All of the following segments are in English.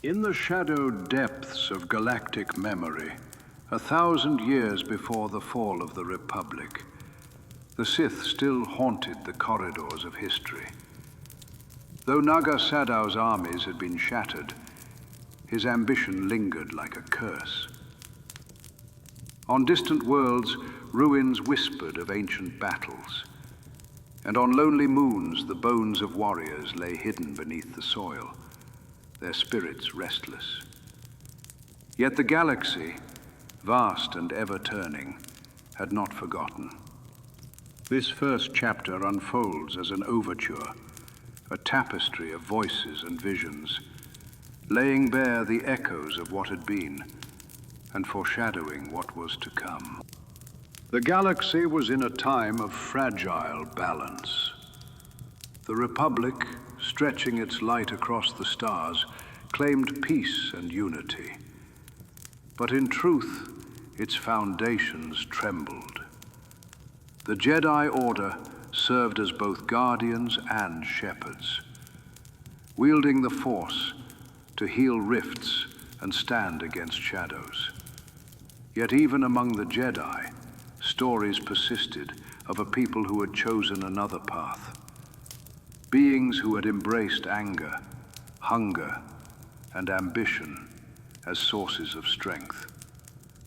In the shadowed depths of galactic memory, 1,000 years before the fall of the Republic, the Sith still haunted the corridors of history. Though Naga Sadow's armies had been shattered, his ambition lingered like a curse. On distant worlds, ruins whispered of ancient battles, and on lonely moons the bones of warriors lay hidden beneath the soil, their spirits restless. Yet the galaxy, vast and ever-turning, had not forgotten. This first chapter unfolds as an overture, a tapestry of voices and visions, laying bare the echoes of what had been and foreshadowing what was to come. The galaxy was in a time of fragile balance. The Republic, stretching its light across the stars, claimed peace and unity. But in truth, its foundations trembled. The Jedi Order served as both guardians and shepherds, wielding the Force to heal rifts and stand against shadows. Yet even among the Jedi, stories persisted of a people who had chosen another path. Beings who had embraced anger, hunger, and ambition as sources of strength.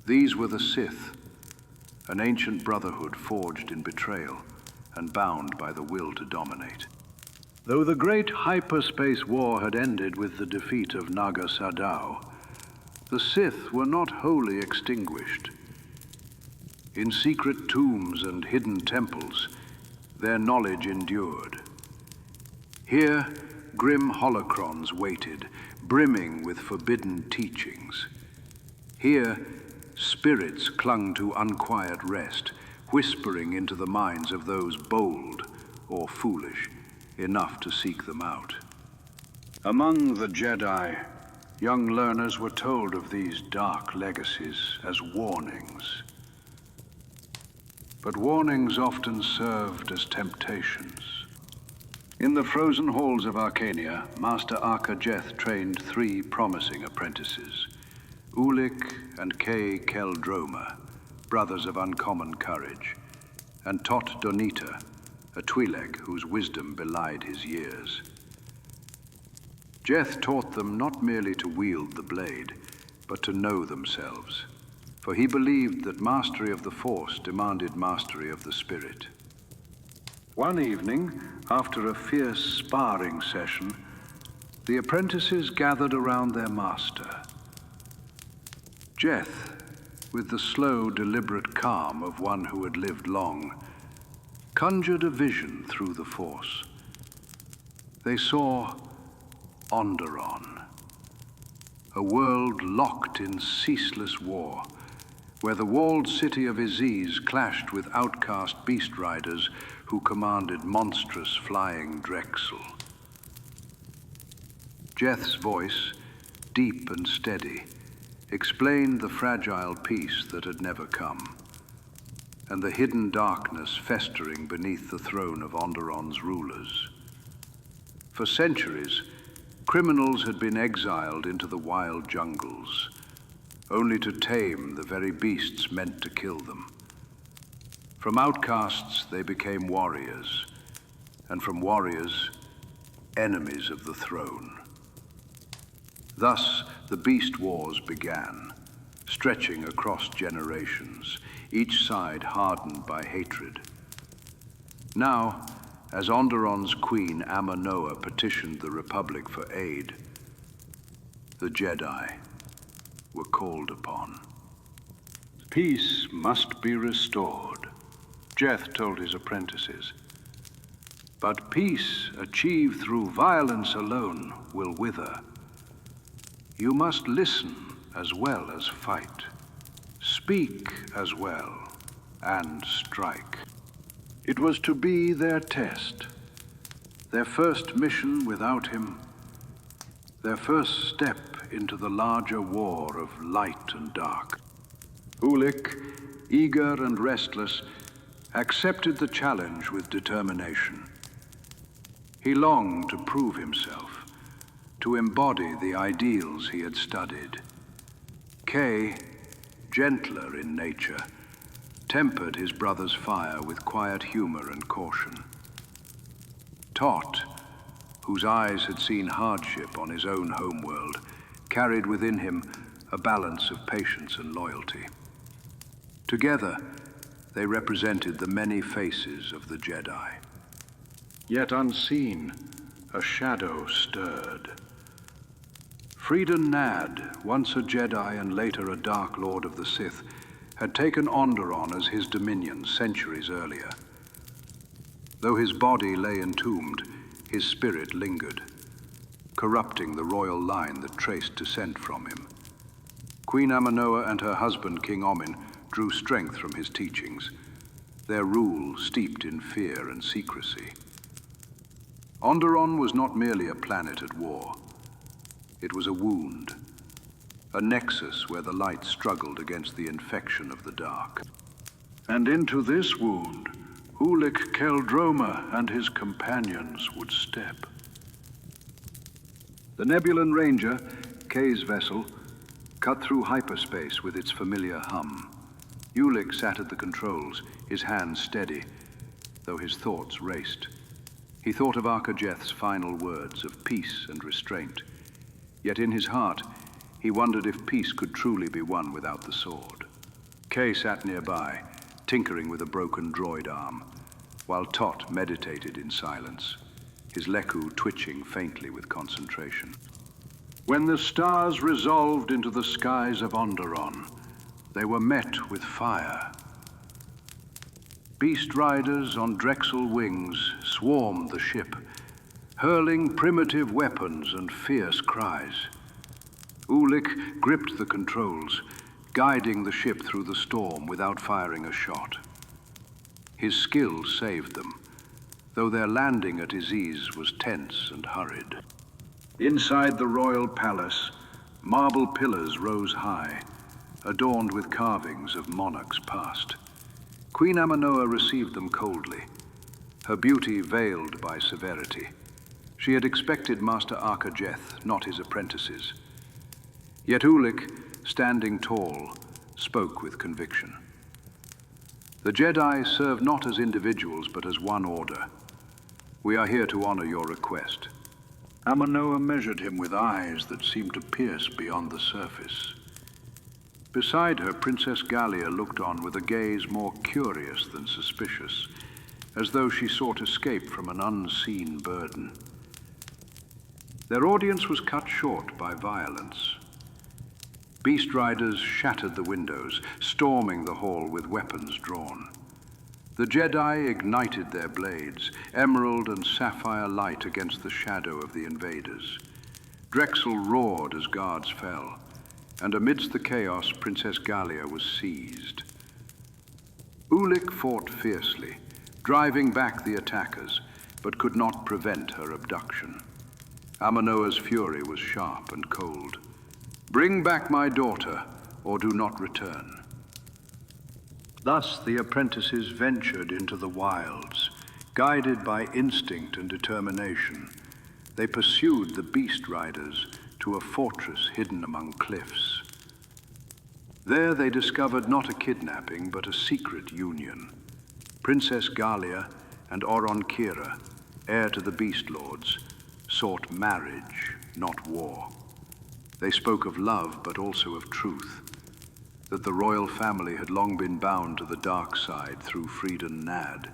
These were the Sith, an ancient brotherhood forged in betrayal and bound by the will to dominate. Though the great hyperspace war had ended with the defeat of Naga Sadow, the Sith were not wholly extinguished. In secret tombs and hidden temples, their knowledge endured. Here, grim holocrons waited, brimming with forbidden teachings. Here, spirits clung to unquiet rest, whispering into the minds of those bold or foolish enough to seek them out. Among the Jedi, young learners were told of these dark legacies as warnings. But warnings often served as temptations. In the frozen halls of Arcania, Master Jeth trained 3 promising apprentices, Ulic and Qel-Droma, brothers of uncommon courage, and taught Donita, a Twi'lek whose wisdom belied his years. Jeth taught them not merely to wield the blade, but to know themselves, for he believed that mastery of the Force demanded mastery of the Spirit. One evening, after a fierce sparring session, the apprentices gathered around their master. Jeth, with the slow, deliberate calm of one who had lived long, conjured a vision through the Force. They saw Onderon, a world locked in ceaseless war, where the walled city of Aziz clashed with outcast beast riders who commanded monstrous flying Drexel. Jeth's voice, deep and steady, explained the fragile peace that had never come, and the hidden darkness festering beneath the throne of Onderon's rulers. For centuries, criminals had been exiled into the wild jungles, only to tame the very beasts meant to kill them. From outcasts, they became warriors, and from warriors, enemies of the throne. Thus, the beast wars began, stretching across generations, each side hardened by hatred. Now, as Onderon's queen Amanoa petitioned the Republic for aid, the Jedi were called upon. Peace must be restored, Jeth told his apprentices. But peace achieved through violence alone will wither. You must listen as well as fight, speak as well, and strike. It was to be their test, their first mission without him, their first step into the larger war of light and dark. Ulic, eager and restless, accepted the challenge with determination. He longed to prove himself, to embody the ideals he had studied. Kay, gentler in nature, tempered his brother's fire with quiet humor and caution. Tot, whose eyes had seen hardship on his own homeworld, carried within him a balance of patience and loyalty. Together, they represented the many faces of the Jedi. Yet unseen, a shadow stirred. Freedon Nadd, once a Jedi and later a Dark Lord of the Sith, had taken Onderon as his dominion centuries earlier. Though his body lay entombed, his spirit lingered, corrupting the royal line that traced descent from him. Queen Aminoa and her husband, King Omin, drew strength from his teachings, their rule steeped in fear and secrecy. Onderon was not merely a planet at war. It was a wound, a nexus where the light struggled against the infection of the dark. And into this wound, Ulic Qel-Droma and his companions would step. The Nebulan Ranger, Kay's vessel, cut through hyperspace with its familiar hum. Ulic sat at the controls, his hands steady, though his thoughts raced. He thought of Arkajeth's final words of peace and restraint. Yet in his heart, he wondered if peace could truly be won without the sword. Kay sat nearby, tinkering with a broken droid arm, while Tot meditated in silence, his leku twitching faintly with concentration. When the stars resolved into the skies of Onderon, they were met with fire. Beast riders on Drexel wings swarmed the ship, hurling primitive weapons and fierce cries. Ulic gripped the controls, guiding the ship through the storm without firing a shot. His skill saved them, though their landing at Aziz was tense and hurried. Inside the royal palace, marble pillars rose high, adorned with carvings of monarchs past. Queen Aminoa received them coldly, her beauty veiled by severity. She had expected Master Arkajeth, not his apprentices. Yet Ulic, standing tall, spoke with conviction. The Jedi serve not as individuals, but as one order. We are here to honor your request. Aminoa measured him with eyes that seemed to pierce beyond the surface. Beside her, Princess Gallia looked on with a gaze more curious than suspicious, as though she sought escape from an unseen burden. Their audience was cut short by violence. Beast riders shattered the windows, storming the hall with weapons drawn. The Jedi ignited their blades, emerald and sapphire light against the shadow of the invaders. Drexel roared as guards fell, and amidst the chaos, Princess Gallia was seized. Ulic fought fiercely, driving back the attackers, but could not prevent her abduction. Aminoa's fury was sharp and cold. Bring back my daughter, or do not return. Thus the apprentices ventured into the wilds, guided by instinct and determination. They pursued the beast riders to a fortress hidden among cliffs. There they discovered not a kidnapping, but a secret union. Princess Gallia and Onderon Kira, heir to the Beast Lords, sought marriage, not war. They spoke of love, but also of truth, that the royal family had long been bound to the dark side through Freedon Nadd,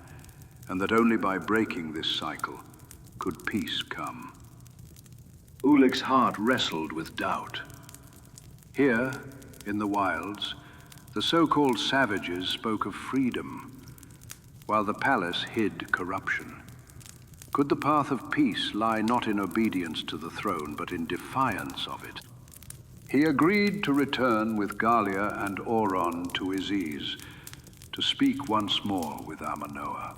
and that only by breaking this cycle could peace come. Ulic's heart wrestled with doubt. Here, in the wilds, the so-called savages spoke of freedom, while the palace hid corruption. Could the path of peace lie not in obedience to the throne, but in defiance of it? He agreed to return with Gallia and Onderon to Aziz, to speak once more with Aminoa.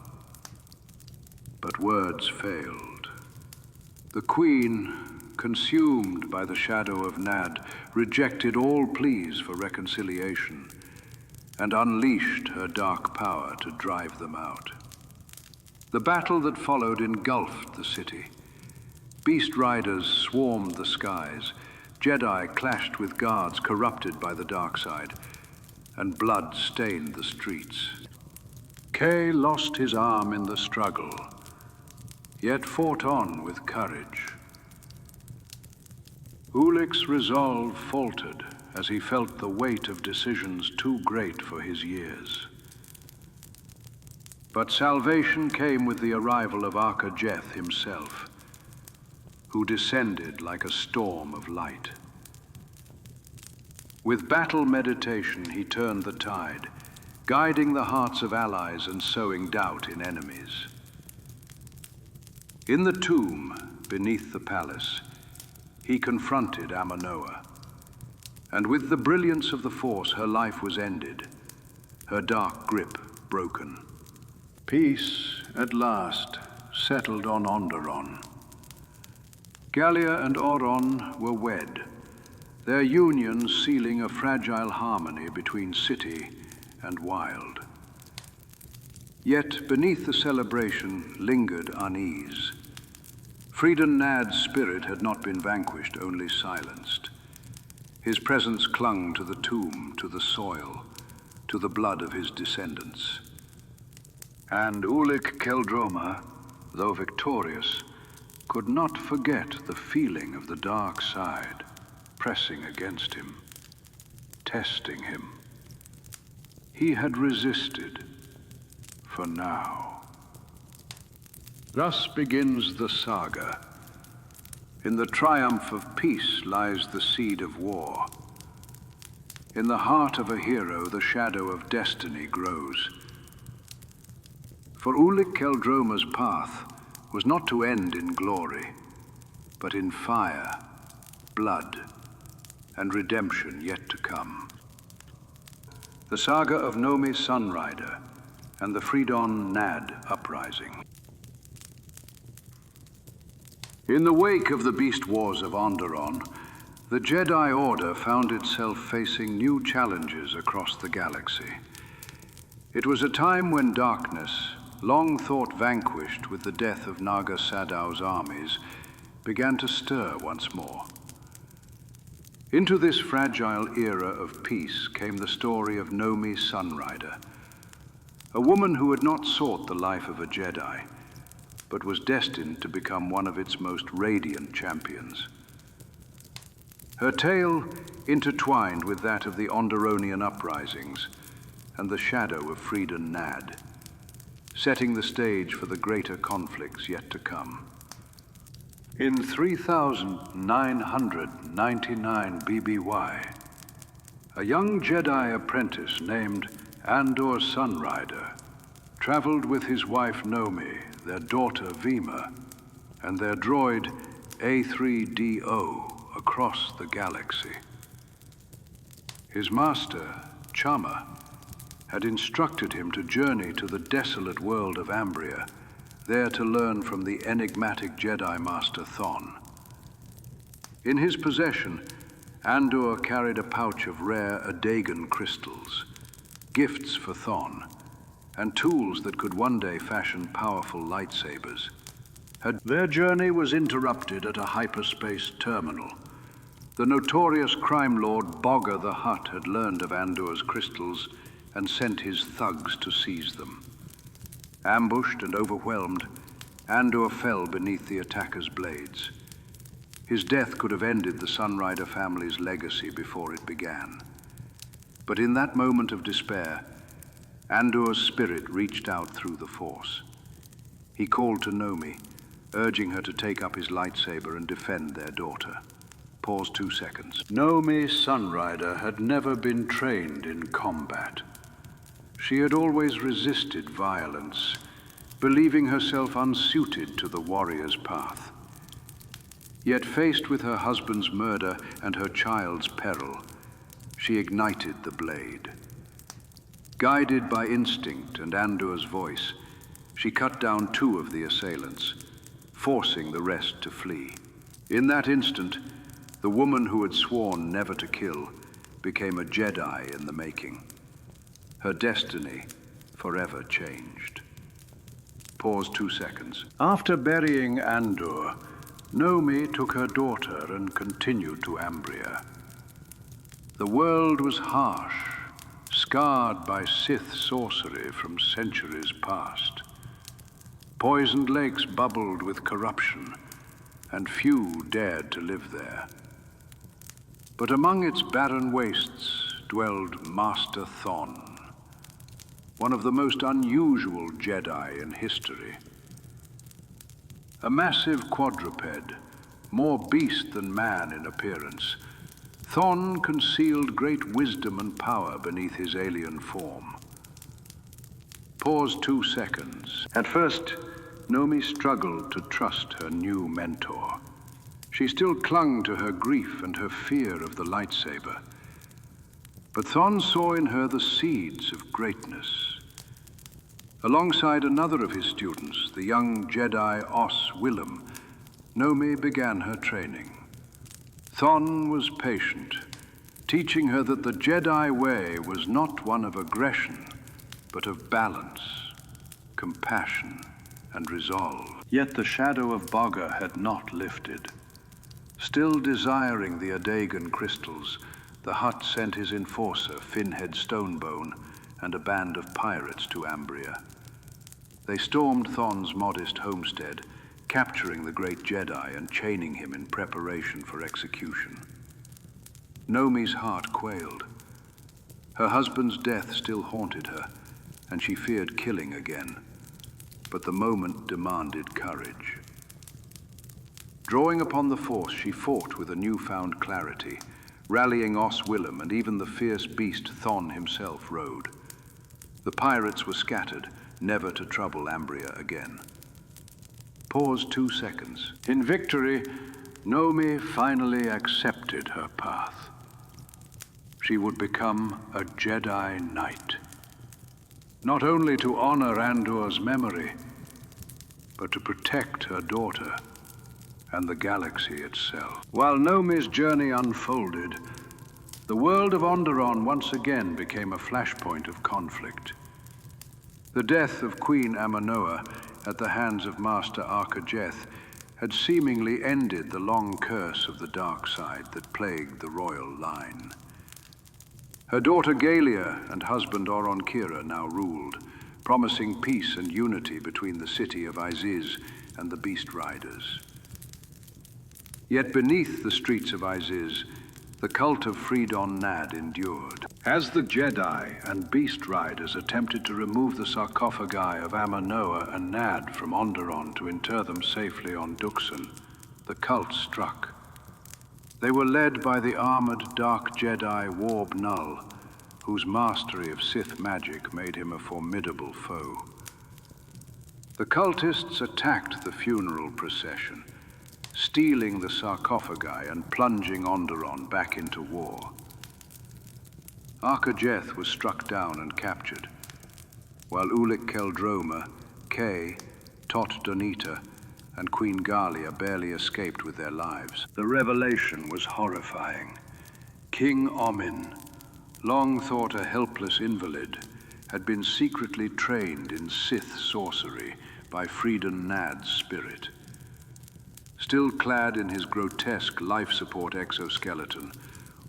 But words failed. The queen, consumed by the shadow of Nadd, rejected all pleas for reconciliation and unleashed her dark power to drive them out. The battle that followed engulfed the city. Beast riders swarmed the skies, Jedi clashed with guards corrupted by the dark side, and blood stained the streets. Kay lost his arm in the struggle, yet fought on with courage. Ulic's resolve faltered as he felt the weight of decisions too great for his years. But salvation came with the arrival of Arca-Jeth himself, who descended like a storm of light. With battle meditation, he turned the tide, guiding the hearts of allies and sowing doubt in enemies. In the tomb beneath the palace, he confronted Amanoa, and with the brilliance of the Force, her life was ended, her dark grip broken. Peace, at last, settled on Onderon. Gallia and Oron were wed, their union sealing a fragile harmony between city and wild. Yet beneath the celebration lingered unease. Freedon Nadd's spirit had not been vanquished, only silenced. His presence clung to the tomb, to the soil, to the blood of his descendants. And Ulic Qel-Droma, though victorious, could not forget the feeling of the dark side pressing against him, testing him. He had resisted, for now. Thus begins the saga. In the triumph of peace lies the seed of war. In the heart of a hero, the shadow of destiny grows. For Ulic Qel-Droma's path was not to end in glory, but in fire, blood, and redemption yet to come. The Saga of Nomi Sunrider and the Freedon Nadd uprising. In the wake of the beast wars of Onderon, the Jedi Order found itself facing new challenges across the galaxy. It was a time when darkness, long thought vanquished with the death of Naga Sadow's armies, began to stir once more. Into this fragile era of peace came the story of Nomi Sunrider, a woman who had not sought the life of a Jedi, but was destined to become one of its most radiant champions. Her tale intertwined with that of the Onderonian uprisings and the shadow of Freedon Nadd, setting the stage for the greater conflicts yet to come. In 3999 BBY, a young Jedi apprentice named Andor Sunrider traveled with his wife Nomi, their daughter Vima, and their droid A3DO across the galaxy. His master, Chama, had instructed him to journey to the desolate world of Ambria, there to learn from the enigmatic Jedi Master Thon. In his possession, Andor carried a pouch of rare Adagan crystals, gifts for Thon, and tools that could one day fashion powerful lightsabers. Their journey was interrupted at a hyperspace terminal. The notorious crime lord Bogger the Hutt had learned of Andor's crystals and sent his thugs to seize them. Ambushed and overwhelmed, Andor fell beneath the attacker's blades. His death could have ended the Sunrider family's legacy before it began. But in that moment of despair, Andor's spirit reached out through the Force. He called to Nomi, urging her to take up his lightsaber and defend their daughter. Pause 2 seconds. Nomi Sunrider had never been trained in combat. She had always resisted violence, believing herself unsuited to the warrior's path. Yet faced with her husband's murder and her child's peril, she ignited the blade. Guided by instinct and Andor's voice, she cut down 2 of the assailants, forcing the rest to flee. In that instant, the woman who had sworn never to kill became a Jedi in the making. Her destiny forever changed. Pause 2 seconds. After burying Andor, Nomi took her daughter and continued to Ambria. The world was harsh, scarred by Sith sorcery from centuries past. Poisoned lakes bubbled with corruption, and few dared to live there. But among its barren wastes dwelled Master Thon, one of the most unusual Jedi in history. A massive quadruped, more beast than man in appearance, Thon concealed great wisdom and power beneath his alien form. Pause 2 seconds. At first, Nomi struggled to trust her new mentor. She still clung to her grief and her fear of the lightsaber. But Thon saw in her the seeds of greatness. Alongside another of his students, the young Jedi Os Willem, Nomi began her training. Thon was patient, teaching her that the Jedi way was not one of aggression, but of balance, compassion, and resolve. Yet the shadow of Bogga had not lifted. Still desiring the Adagan crystals, the Hutt sent his enforcer, Finhead Stonebone, and a band of pirates to Ambria. They stormed Thon's modest homestead, capturing the great Jedi and chaining him in preparation for execution. Nomi's heart quailed. Her husband's death still haunted her, and she feared killing again. But the moment demanded courage. Drawing upon the Force, she fought with a newfound clarity, rallying Os Willem and even the fierce beast Thon himself rode. The pirates were scattered, never to trouble Ambria again. Pause 2 seconds. In victory, Nomi finally accepted her path. She would become a Jedi Knight. Not only to honor Andor's memory, but to protect her daughter and the galaxy itself. While Nomi's journey unfolded, the world of Onderon once again became a flashpoint of conflict. The death of Queen Amanoa at the hands of Master Arkajeth had seemingly ended the long curse of the dark side that plagued the royal line. Her daughter Galia and husband Oron Kira now ruled, promising peace and unity between the city of Iziz and the Beast Riders. Yet beneath the streets of Iziz, the cult of Freedon Nadd endured. As the Jedi and Beast Riders attempted to remove the sarcophagi of Amanoa and Nadd from Onderon to inter them safely on Duxan, the cult struck. They were led by the armored dark Jedi Warb Null, whose mastery of Sith magic made him a formidable foe. The cultists attacked the funeral procession, stealing the sarcophagi and plunging Onderon back into war. Arkajeth was struck down and captured, while Ulic Qel-Droma, Kay, Tot Donita, and Queen Galia barely escaped with their lives. The revelation was horrifying. King Omin, long thought a helpless invalid, had been secretly trained in Sith sorcery by Freedon Nadd's spirit. Still clad in his grotesque life-support exoskeleton,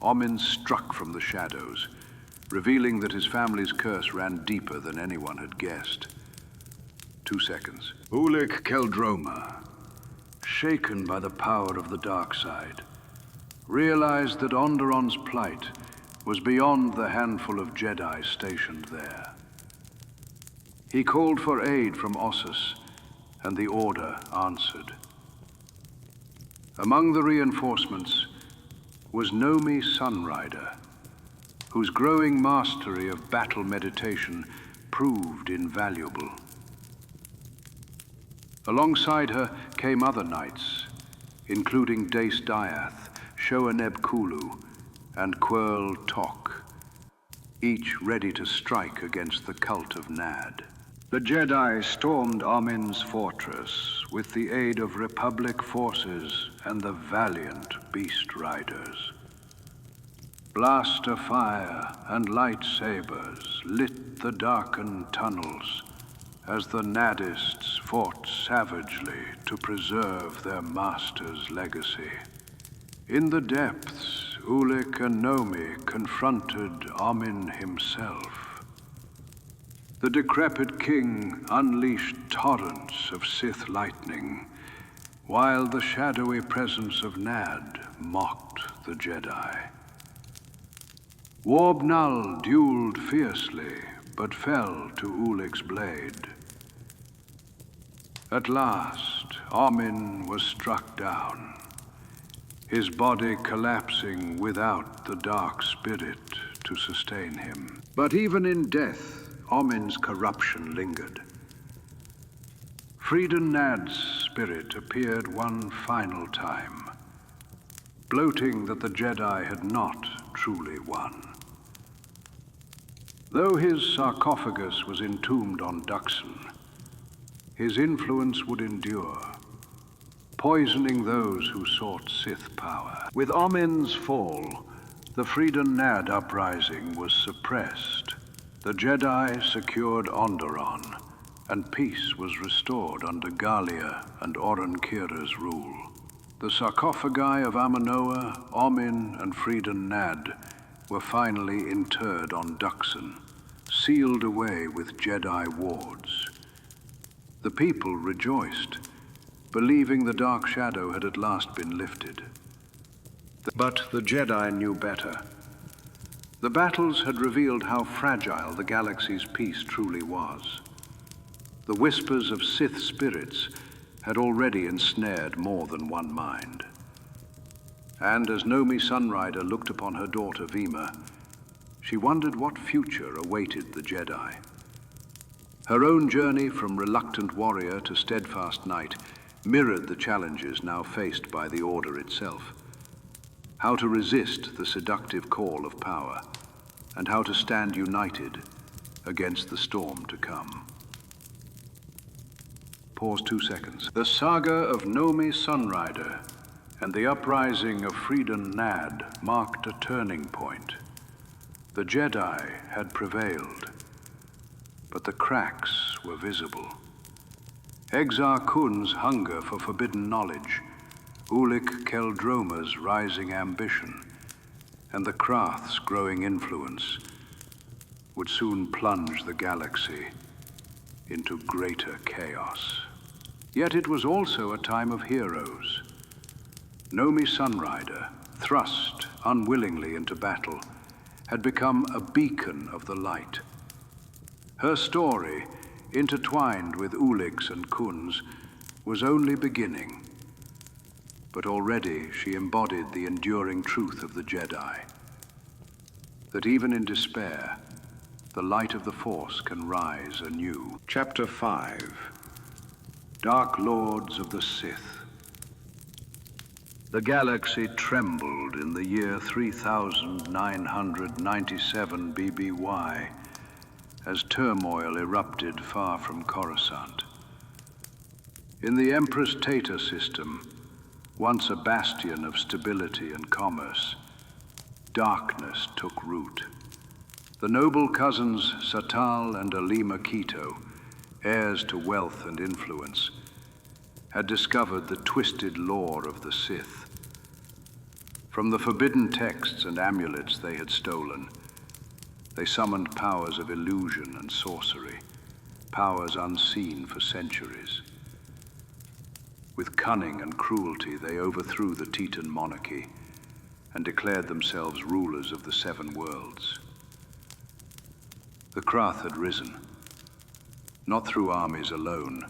Omin struck from the shadows, revealing that his family's curse ran deeper than anyone had guessed. 2 seconds. Ulic Qel-Droma, shaken by the power of the dark side, realized that Onderon's plight was beyond the handful of Jedi stationed there. He called for aid from Ossus, and the Order answered. Among the reinforcements was Nomi Sunrider, whose growing mastery of battle meditation proved invaluable. Alongside her came other knights, including Dace Diath, Shoaneb Kulu, and Quirl Tok, each ready to strike against the cult of Nadd. The Jedi stormed Omin's fortress with the aid of Republic forces and the valiant Beast Riders. Blaster fire and lightsabers lit the darkened tunnels as the Naddists fought savagely to preserve their master's legacy. In the depths, Ulic and Nomi confronted Amin himself. The decrepit king unleashed torrents of Sith lightning, while the shadowy presence of Nadd mocked the Jedi. Warbnall dueled fiercely, but fell to Ulic's blade. At last, Amin was struck down, his body collapsing without the dark spirit to sustain him. But even in death, Amin's corruption lingered. Freedon Nadd's spirit appeared one final time, gloating that the Jedi had not truly won. Though his sarcophagus was entombed on Duxon, his influence would endure, poisoning those who sought Sith power. With Amin's fall, the Freedon Nadd uprising was suppressed. The Jedi secured Onderon, and peace was restored under Galia and Oren Kira's rule. The sarcophagi of Aminoa, Amin, and Freedon Nadd were finally interred on Duxon, sealed away with Jedi wards. The people rejoiced, believing the dark shadow had at last been lifted. But the Jedi knew better. The battles had revealed how fragile the galaxy's peace truly was. The whispers of Sith spirits had already ensnared more than one mind. And as Nomi Sunrider looked upon her daughter Vima, she wondered what future awaited the Jedi. Her own journey from reluctant warrior to steadfast knight mirrored the challenges now faced by the Order itself. How to resist the seductive call of power, and how to stand united against the storm to come. Pause 2 seconds. The Saga of Nomi Sunrider and the uprising of Freedon Nadd marked a turning point. The Jedi had prevailed, but the cracks were visible. Exar Kun's hunger for forbidden knowledge, Ulic Qel-Droma's rising ambition, and the Krath's growing influence would soon plunge the galaxy into greater chaos. Yet it was also a time of heroes. Nomi Sunrider, thrust unwillingly into battle, had become a beacon of the light. Her story, intertwined with Ulic's and Kun's, was only beginning. But already she embodied the enduring truth of the Jedi, that even in despair, the light of the Force can rise anew. Chapter 5. Dark Lords of the Sith. The galaxy trembled in the year 3997 BBY as turmoil erupted far from Coruscant. In the Empress Teta system, once a bastion of stability and commerce, darkness took root. The noble cousins Satal and Aleema Keto, heirs to wealth and influence, had discovered the twisted lore of the Sith. From the forbidden texts and amulets they had stolen, they summoned powers of illusion and sorcery, powers unseen for centuries. With cunning and cruelty, they overthrew the Tetan monarchy and declared themselves rulers of the 7 worlds. The Krath had risen, not through armies alone,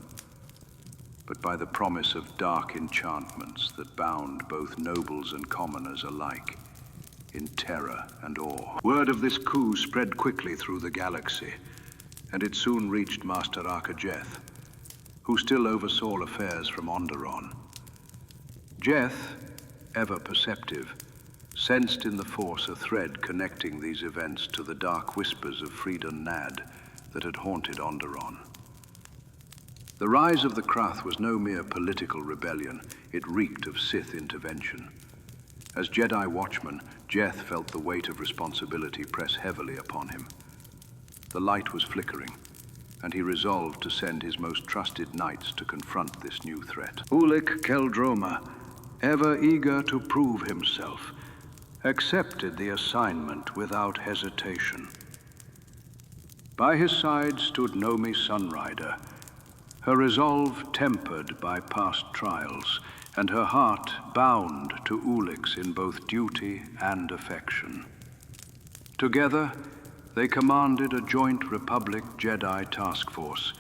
but by the promise of dark enchantments that bound both nobles and commoners alike in terror and awe. Word of this coup spread quickly through the galaxy, and it soon reached Master Jeth, who still oversaw affairs from Onderon. Jeth, ever perceptive, sensed in the Force a thread connecting these events to the dark whispers of Freedon Nadd that had haunted Onderon. The rise of the Krath was no mere political rebellion, it reeked of Sith intervention. As Jedi watchman, Jeth felt the weight of responsibility press heavily upon him. The light was flickering, and he resolved to send his most trusted knights to confront this new threat. Ulic Qel-Droma, ever eager to prove himself, accepted the assignment without hesitation. By his side stood Nomi Sunrider, her resolve tempered by past trials, and her heart bound to Ulic's in both duty and affection. Together, they commanded a joint Republic Jedi task force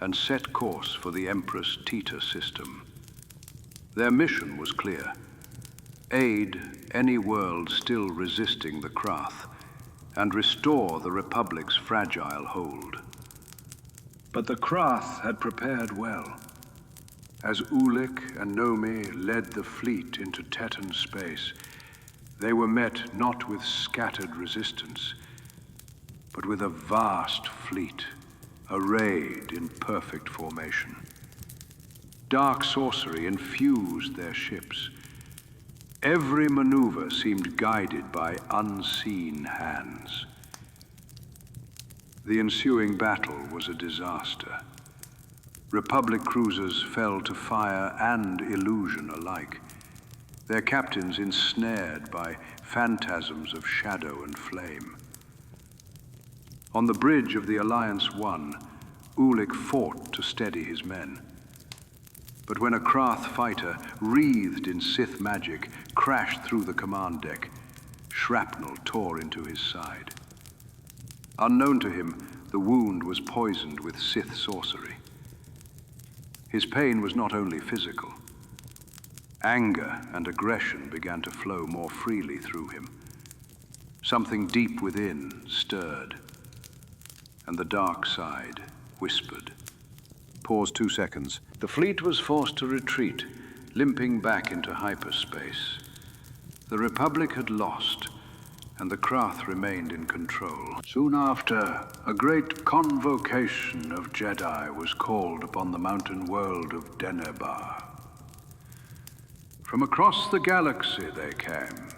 and set course for the Empress Teta system. Their mission was clear: aid any world still resisting the Krath and restore the Republic's fragile hold. But the Krath had prepared well. As Ulic and Nomi led the fleet into Tetan space, they were met not with scattered resistance, but with a vast fleet arrayed in perfect formation. Dark sorcery infused their ships. Every maneuver seemed guided by unseen hands. The ensuing battle was a disaster. Republic cruisers fell to fire and illusion alike, their captains ensnared by phantasms of shadow and flame. On the bridge of the Alliance One, Ulic fought to steady his men. But when a Krath fighter, wreathed in Sith magic, crashed through the command deck, shrapnel tore into his side. Unknown to him, the wound was poisoned with Sith sorcery. His pain was not only physical. Anger and aggression began to flow more freely through him. Something deep within stirred, and the dark side whispered. Pause 2 seconds. The fleet was forced to retreat, limping back into hyperspace. The Republic had lost, and the Krath remained in control. Soon after, a great convocation of Jedi was called upon the mountain world of Denebar. From across the galaxy they came,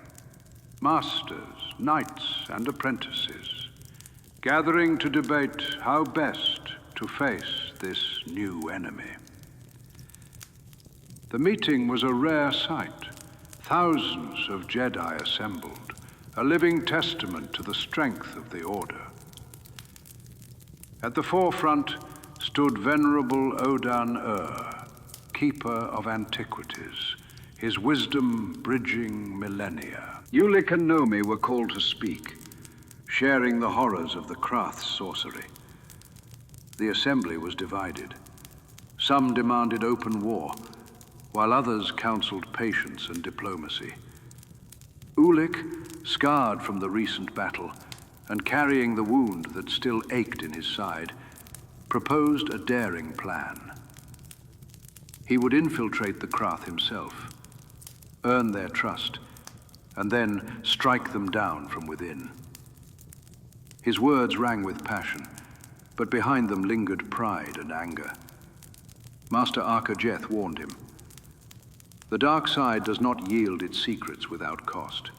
masters, knights, and apprentices, gathering to debate how best to face this new enemy. The meeting was a rare sight. Thousands of Jedi assembled, a living testament to the strength of the Order. At the forefront stood Venerable Odan, keeper of antiquities, his wisdom bridging millennia. Ulic and Nomi were called to speak, sharing the horrors of the Krath's sorcery. The assembly was divided. Some demanded open war, while others counseled patience and diplomacy. Ulic, scarred from the recent battle and carrying the wound that still ached in his side, proposed a daring plan. He would infiltrate the Krath himself, earn their trust, and then strike them down from within. His words rang with passion, but behind them lingered pride and anger. Master Arkajeth warned him. The dark side does not yield its secrets without cost.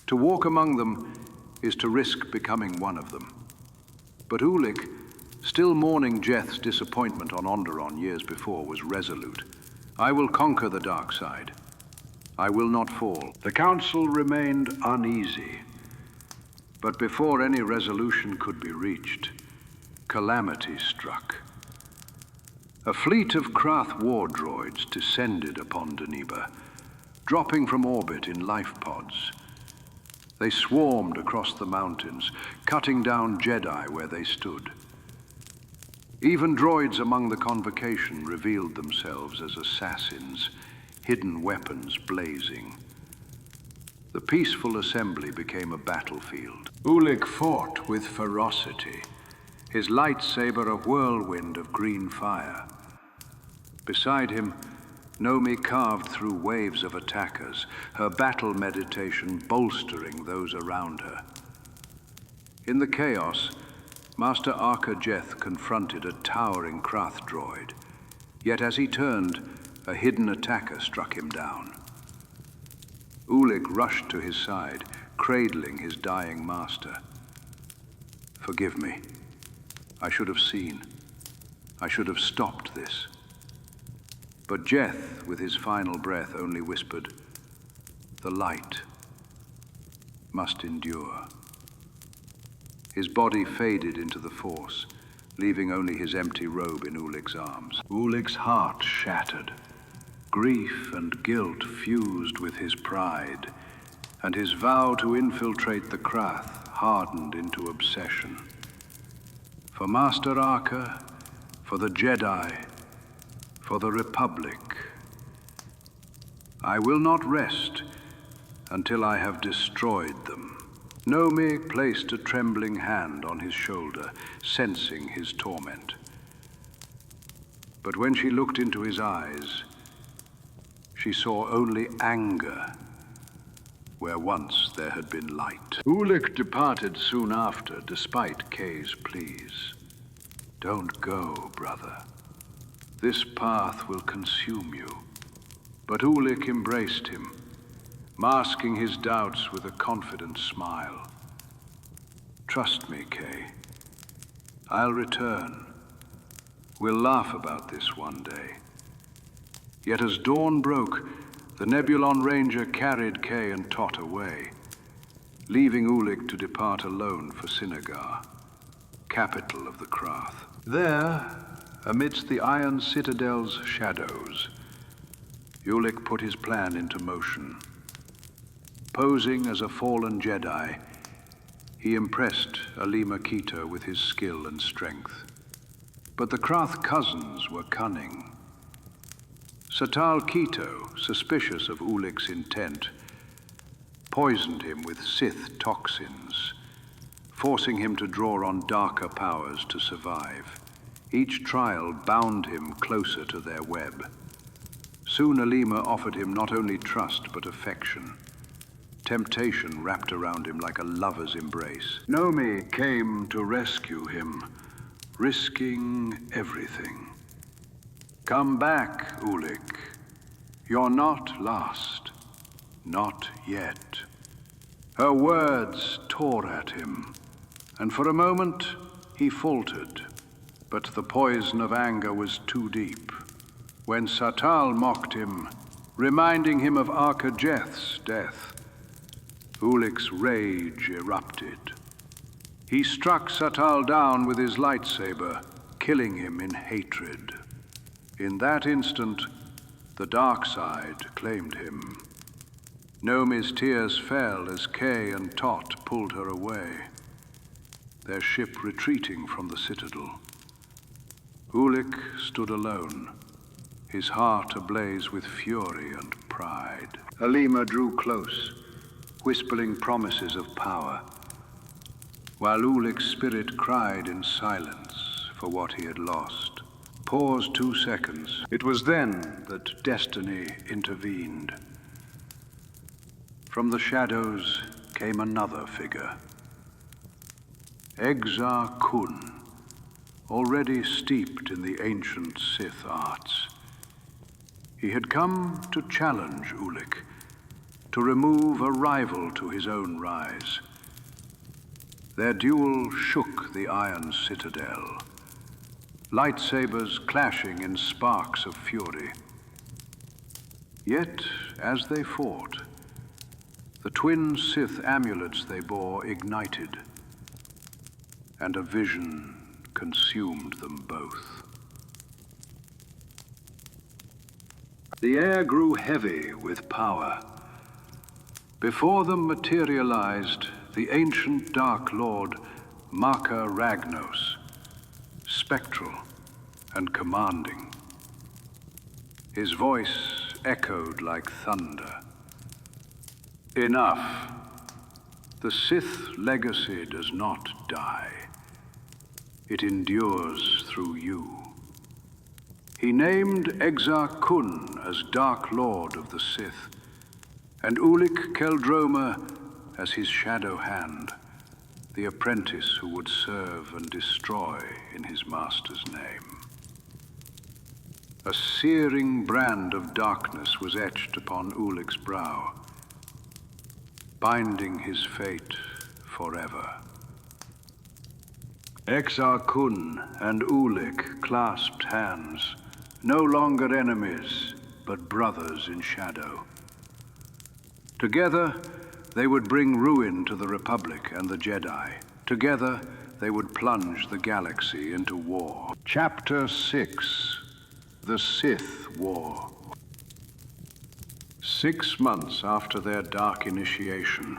To walk among them is to risk becoming one of them. But Ulic, still mourning Jeth's disappointment on Onderon years before, was resolute. I will conquer the dark side. I will not fall. The council remained uneasy. But before any resolution could be reached, calamity struck. A fleet of Krath war droids descended upon Denebar, dropping from orbit in life pods. They swarmed across the mountains, cutting down Jedi where they stood. Even droids among the convocation revealed themselves as assassins, hidden weapons blazing. The peaceful assembly became a battlefield. Ulic fought with ferocity, his lightsaber a whirlwind of green fire. Beside him, Nomi carved through waves of attackers, her battle meditation bolstering those around her. In the chaos, Master Arkajeth confronted a towering Krath droid, yet as he turned, a hidden attacker struck him down. Ulic rushed to his side, cradling his dying master. Forgive me. I should have seen. I should have stopped this. But Jeth, with his final breath, only whispered, "The light must endure." His body faded into the Force, leaving only his empty robe in Ulic's arms. Ulic's heart shattered. Grief and guilt fused with his pride, and his vow to infiltrate the Krath hardened into obsession. For Master Arca, for the Jedi, for the Republic, I will not rest until I have destroyed them. Nomi placed a trembling hand on his shoulder, sensing his torment. But when she looked into his eyes, she saw only anger where once there had been light. Ulic departed soon after, despite Kay's pleas. "Don't go, brother. This path will consume you." But Ulic embraced him, masking his doubts with a confident smile. "Trust me, Kay. I'll return. We'll laugh about this one day." Yet as dawn broke, the Nebulon Ranger carried Kay and Tot away, leaving Ulic to depart alone for Sinagar, capital of the Krath. There, amidst the Iron Citadel's shadows, Ulic put his plan into motion. Posing as a fallen Jedi, he impressed Aleema Keto with his skill and strength. But the Krath cousins were cunning. Satal Keto, suspicious of Ulic's intent, poisoned him with Sith toxins, forcing him to draw on darker powers to survive. Each trial bound him closer to their web. Soon Aleema offered him not only trust but affection. Temptation wrapped around him like a lover's embrace. Nomi came to rescue him, risking everything. "Come back, Ulic. You're not lost. Not yet." Her words tore at him, and for a moment he faltered. But the poison of anger was too deep. When Satal mocked him, reminding him of Arca Jeth's death, Ulic's rage erupted. He struck Satal down with his lightsaber, killing him in hatred. In that instant, the dark side claimed him. Nomi's tears fell as Kay and Tot pulled her away, their ship retreating from the citadel. Ulic stood alone, his heart ablaze with fury and pride. Aleema drew close, whispering promises of power, while Ulic's spirit cried in silence for what he had lost. Pause 2 seconds. It was then that destiny intervened. From the shadows came another figure. Exar Kun, already steeped in the ancient Sith arts. He had come to challenge Ulic, to remove a rival to his own rise. Their duel shook the Iron Citadel, lightsabers clashing in sparks of fury. Yet, as they fought, the twin Sith amulets they bore ignited, and a vision consumed them both. The air grew heavy with power. Before them materialized the ancient Dark Lord Marka Ragnos, spectral and commanding. His voice echoed like thunder. "Enough. The Sith legacy does not die. It endures through you." He named Exar Kun as Dark Lord of the Sith, and Ulic Qel-Droma as his shadow hand, the apprentice who would serve and destroy in his master's name. A searing brand of darkness was etched upon Ulic's brow, binding his fate forever. Exar Kun and Ulic clasped hands, no longer enemies, but brothers in shadow. Together, they would bring ruin to the Republic and the Jedi. Together, they would plunge the galaxy into war. Chapter 6: The Sith War. 6 months after their dark initiation,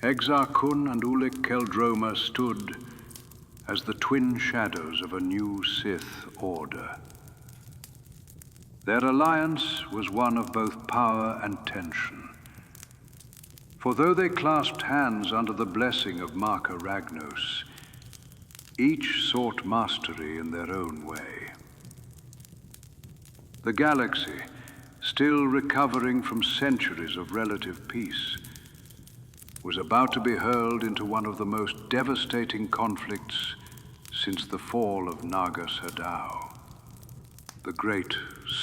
Exar Kun and Ulic Qel-Droma stood as the twin shadows of a new Sith order. Their alliance was one of both power and tension. For though they clasped hands under the blessing of Marka Ragnos, each sought mastery in their own way. The galaxy, still recovering from centuries of relative peace, was about to be hurled into one of the most devastating conflicts since the fall of Naga Sadow, the Great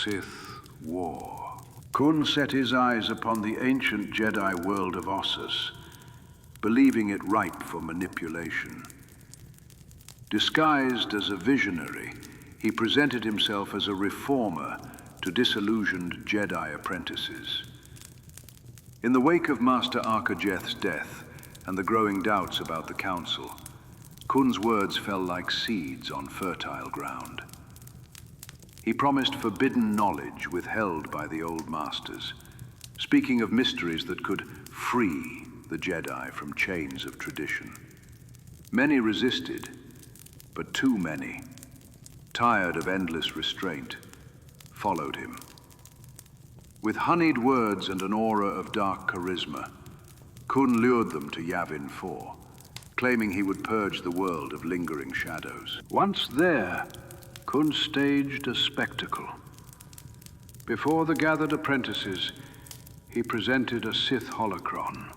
Sith War. Kun set his eyes upon the ancient Jedi world of Ossus, believing it ripe for manipulation. Disguised as a visionary, he presented himself as a reformer to disillusioned Jedi apprentices. In the wake of Master Arkajeth's death and the growing doubts about the Council, Kun's words fell like seeds on fertile ground. He promised forbidden knowledge withheld by the old masters, speaking of mysteries that could free the Jedi from chains of tradition. Many resisted, but too many, tired of endless restraint, followed him. With honeyed words and an aura of dark charisma, Kun lured them to Yavin 4, claiming he would purge the world of lingering shadows. Once there, Kun staged a spectacle. Before the gathered apprentices, he presented a Sith holocron.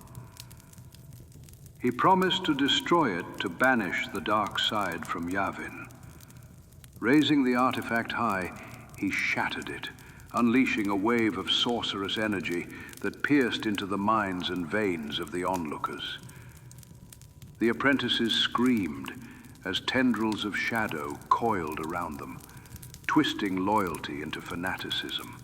He promised to destroy it to banish the dark side from Yavin. Raising the artifact high, he shattered it, unleashing a wave of sorcerous energy that pierced into the minds and veins of the onlookers. The apprentices screamed as tendrils of shadow coiled around them, twisting loyalty into fanaticism.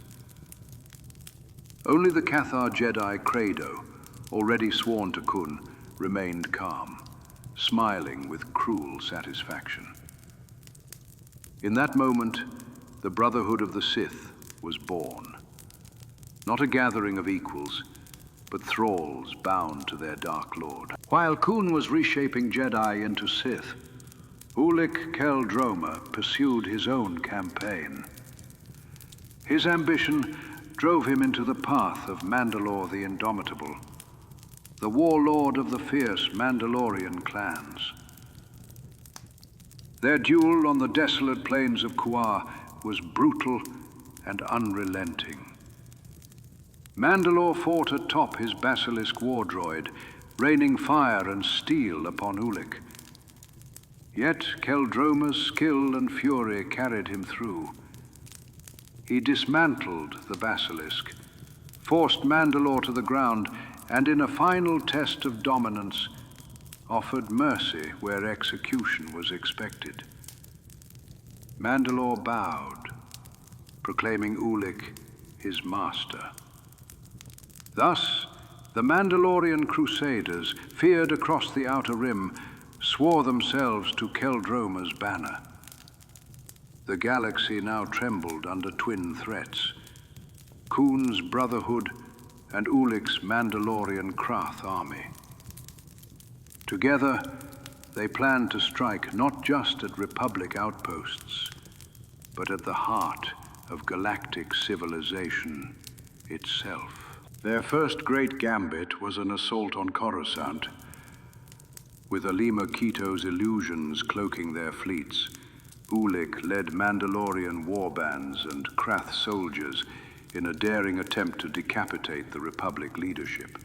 Only the Cathar Jedi Credo, already sworn to Kun, remained calm, smiling with cruel satisfaction. In that moment, the Brotherhood of the Sith was born. Not a gathering of equals, but thralls bound to their Dark Lord. While Kun was reshaping Jedi into Sith, Ulic Qel-Droma pursued his own campaign. His ambition drove him into the path of Mandalore the Indomitable, the warlord of the fierce Mandalorian clans. Their duel on the desolate plains of Kuar was brutal and unrelenting. Mandalore fought atop his basilisk war droid, raining fire and steel upon Ulic. Yet Qel-Droma's skill and fury carried him through. He dismantled the basilisk, forced Mandalore to the ground, and in a final test of dominance, offered mercy where execution was expected. Mandalore bowed, proclaiming Ulic his master. Thus, the Mandalorian Crusaders, feared across the Outer Rim, swore themselves to Qel-Droma's banner. The galaxy now trembled under twin threats: Kun's Brotherhood and Ulic's Mandalorian Krath army. Together, they planned to strike not just at Republic outposts, but at the heart of galactic civilization itself. Their first great gambit was an assault on Coruscant. With Aleema Keto's illusions cloaking their fleets, Ulic led Mandalorian warbands and Krath soldiers in a daring attempt to decapitate the Republic leadership.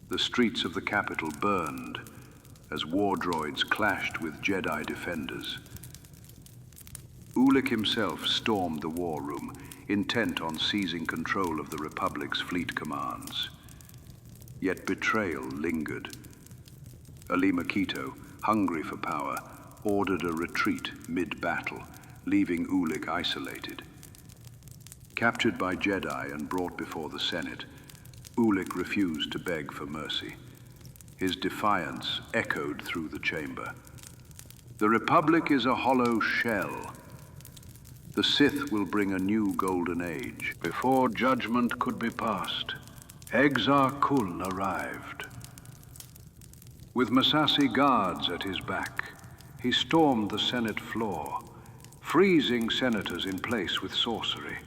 The streets of the capital burned as war droids clashed with Jedi defenders. Ulic himself stormed the war room, intent on seizing control of the Republic's fleet commands. Yet betrayal lingered. Aleema Keto, hungry for power, ordered a retreat mid-battle, leaving Ulic isolated. Captured by Jedi and brought before the Senate, Ulic refused to beg for mercy. His defiance echoed through the chamber. The Republic is a hollow shell. The Sith will bring a new golden age. Before judgment could be passed, Exar Kun arrived. With Massassi guards at his back, he stormed the Senate floor, freezing senators in place with sorcery.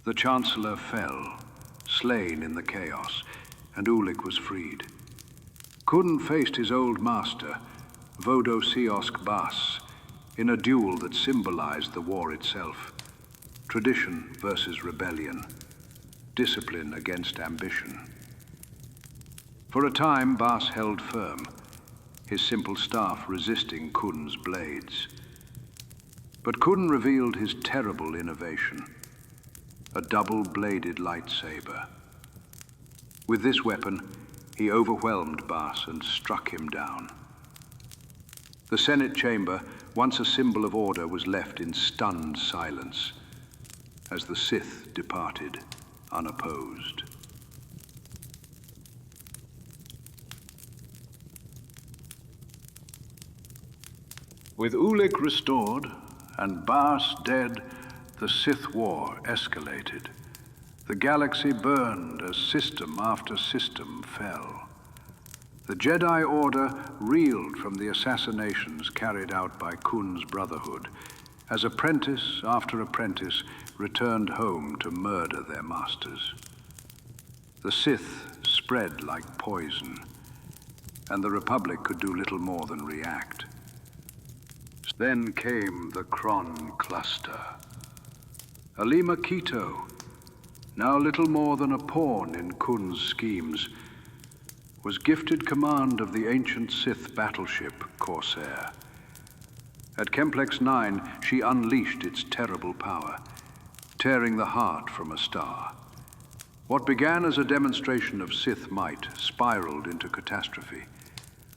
The Chancellor fell, slain in the chaos, and Ulic was freed. Kun faced his old master, Vodo Siosk Bas, in a duel that symbolized the war itself. Tradition versus rebellion, discipline against ambition. For a time, Bas held firm, his simple staff resisting Kun's blades. But Kun revealed his terrible innovation, a double-bladed lightsaber. With this weapon, he overwhelmed Bas and struck him down. The Senate chamber, once a symbol of order, was left in stunned silence as the Sith departed unopposed. With Ulic restored and Bas dead, the Sith war escalated. The galaxy burned as system after system fell. The Jedi Order reeled from the assassinations carried out by Kun's Brotherhood, as apprentice after apprentice returned home to murder their masters. The Sith spread like poison, and the Republic could do little more than react. Then came the Kron cluster. Aleema Keto, now little more than a pawn in Kun's schemes, was gifted command of the ancient Sith battleship Corsair. At Kemplex 9, she unleashed its terrible power, tearing the heart from a star. What began as a demonstration of Sith might spiraled into catastrophe.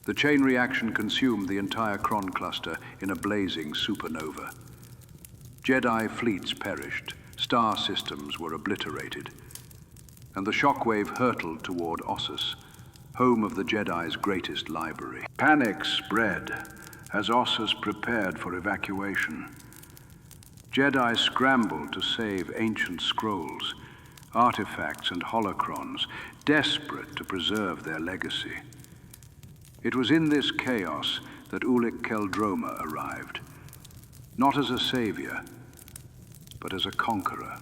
The chain reaction consumed the entire Kron cluster in a blazing supernova. Jedi fleets perished, star systems were obliterated, and the shockwave hurtled toward Ossus, home of the Jedi's greatest library. Panic spread as Ossus prepared for evacuation. Jedi scrambled to save ancient scrolls, artifacts, and holocrons, desperate to preserve their legacy. It was in this chaos that Ulic Qel-Droma arrived, not as a savior, but as a conqueror.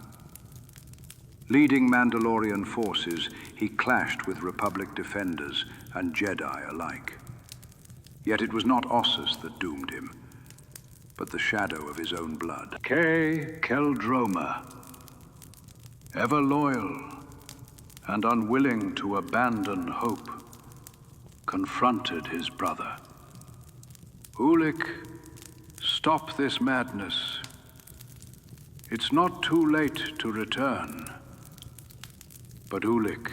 Leading Mandalorian forces, he clashed with Republic defenders and Jedi alike. Yet it was not Ossus that doomed him, but the shadow of his own blood. Qel-Droma, ever loyal and unwilling to abandon hope, confronted his brother. Ulic, stop this madness. It's not too late to return. But Ulic,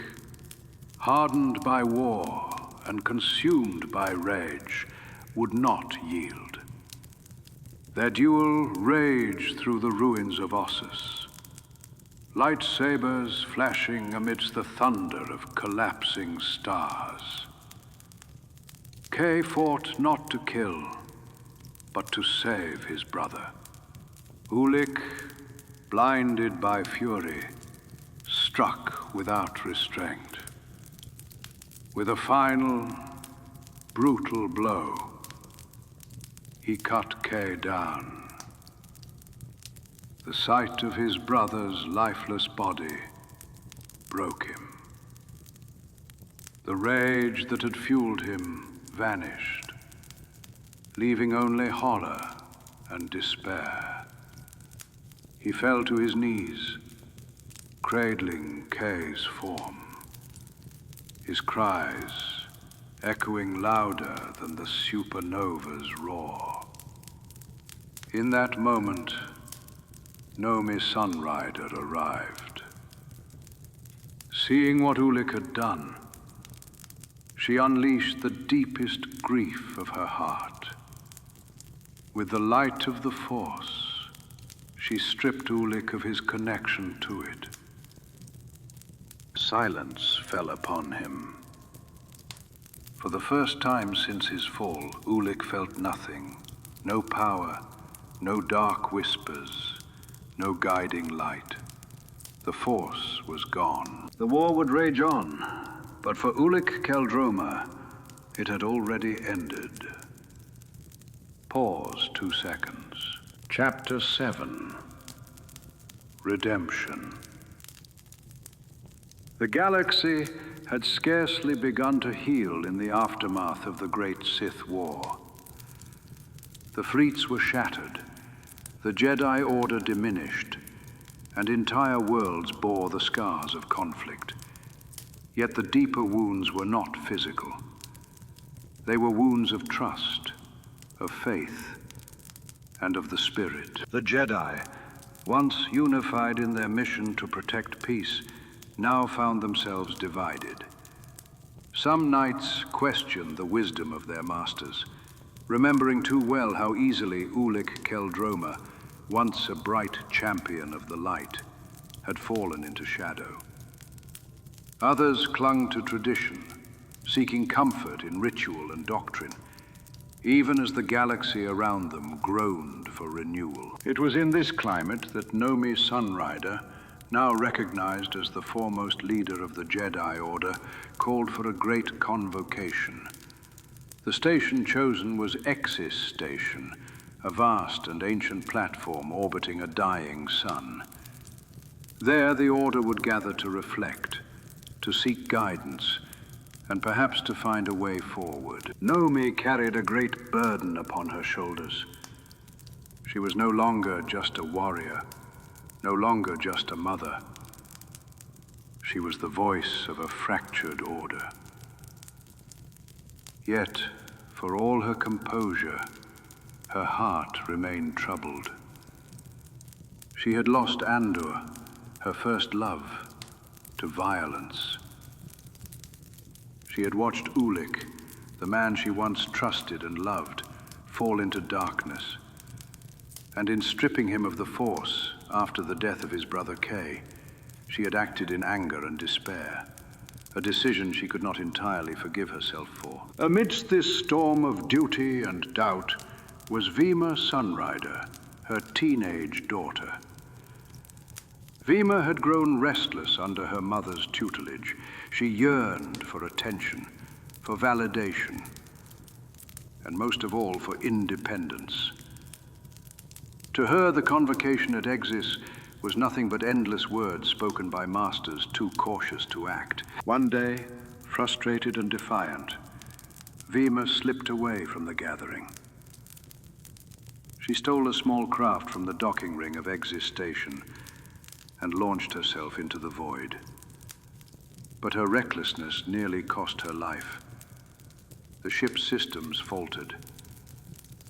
hardened by war and consumed by rage, would not yield. Their duel raged through the ruins of Ossus, lightsabers flashing amidst the thunder of collapsing stars. Kay fought not to kill, but to save his brother. Ulic, blinded by fury, struck without restraint. With a final, brutal blow, he cut Kay down. The sight of his brother's lifeless body broke him. The rage that had fueled him vanished, leaving only horror and despair. He fell to his knees, cradling Kay's form, his cries echoing louder than the supernova's roar. In that moment, Nomi Sunrider arrived. Seeing what Ulic had done, She unleashed the deepest grief of her heart. With the light of the Force, she stripped Ulic of his connection to it. Silence fell upon him. For the first time since his fall, Ulic felt nothing. No power, no dark whispers, no guiding light. The Force was gone. The war would rage on, but for Ulic Qel-Droma, it had already ended. Pause 2 seconds. Chapter 7. Redemption. The galaxy had scarcely begun to heal in the aftermath of the Great Sith War. The fleets were shattered, the Jedi Order diminished, and entire worlds bore the scars of conflict. Yet the deeper wounds were not physical. They were wounds of trust, of faith, and of the spirit. The Jedi, once unified in their mission to protect peace, now found themselves divided. Some knights questioned the wisdom of their masters, remembering too well how easily Ulic Qel-Droma, once a bright champion of the light, had fallen into shadow. Others clung to tradition, seeking comfort in ritual and doctrine, even as the galaxy around them groaned for renewal. It was in this climate that Nomi Sunrider, now recognized as the foremost leader of the Jedi Order, called for a great convocation. The station chosen was Exis Station, a vast and ancient platform orbiting a dying sun. There the Order would gather to reflect, to seek guidance, and perhaps to find a way forward. Nomi carried a great burden upon her shoulders. She was no longer just a warrior, no longer just a mother. She was the voice of a fractured order. Yet, for all her composure, her heart remained troubled. She had lost Andor, her first love, to violence. She had watched Ulic, the man she once trusted and loved, fall into darkness. And in stripping him of the Force after the death of his brother Kay, she had acted in anger and despair, a decision she could not entirely forgive herself for. Amidst this storm of duty and doubt was Vima Sunrider, her teenage daughter. Vima had grown restless under her mother's tutelage. She yearned for attention, for validation, and most of all for independence. To her, the convocation at Exis was nothing but endless words spoken by masters too cautious to act. One day, frustrated and defiant, Vima slipped away from the gathering. She stole a small craft from the docking ring of Exis Station and launched herself into the void. But her recklessness nearly cost her life. The ship's systems faltered,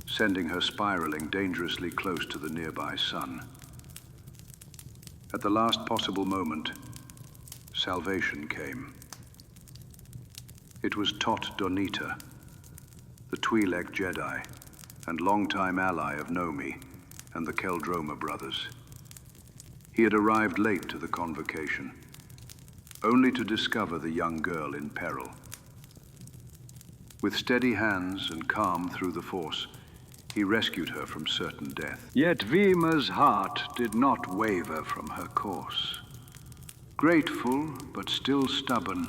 sending her spiraling dangerously close to the nearby sun. At the last possible moment, salvation came. It was Tot Donita, the Twi'lek Jedi, and longtime ally of Nomi and the Qel-Droma brothers. He had arrived late to the convocation, only to discover the young girl in peril. With steady hands and calm through the Force, he rescued her from certain death. Yet Vima's heart did not waver from her course. Grateful, but still stubborn,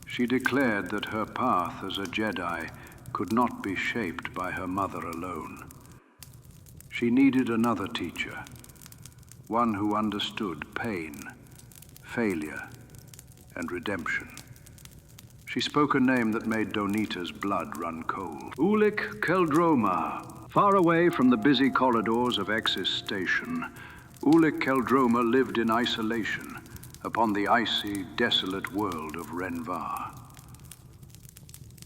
she declared that her path as a Jedi could not be shaped by her mother alone. She needed another teacher, one who understood pain, failure, and redemption. She spoke a name that made Donita's blood run cold. Ulic Qel-Droma. Far away from the busy corridors of Exis Station, Ulic Qel-Droma lived in isolation upon the icy, desolate world of Renvar.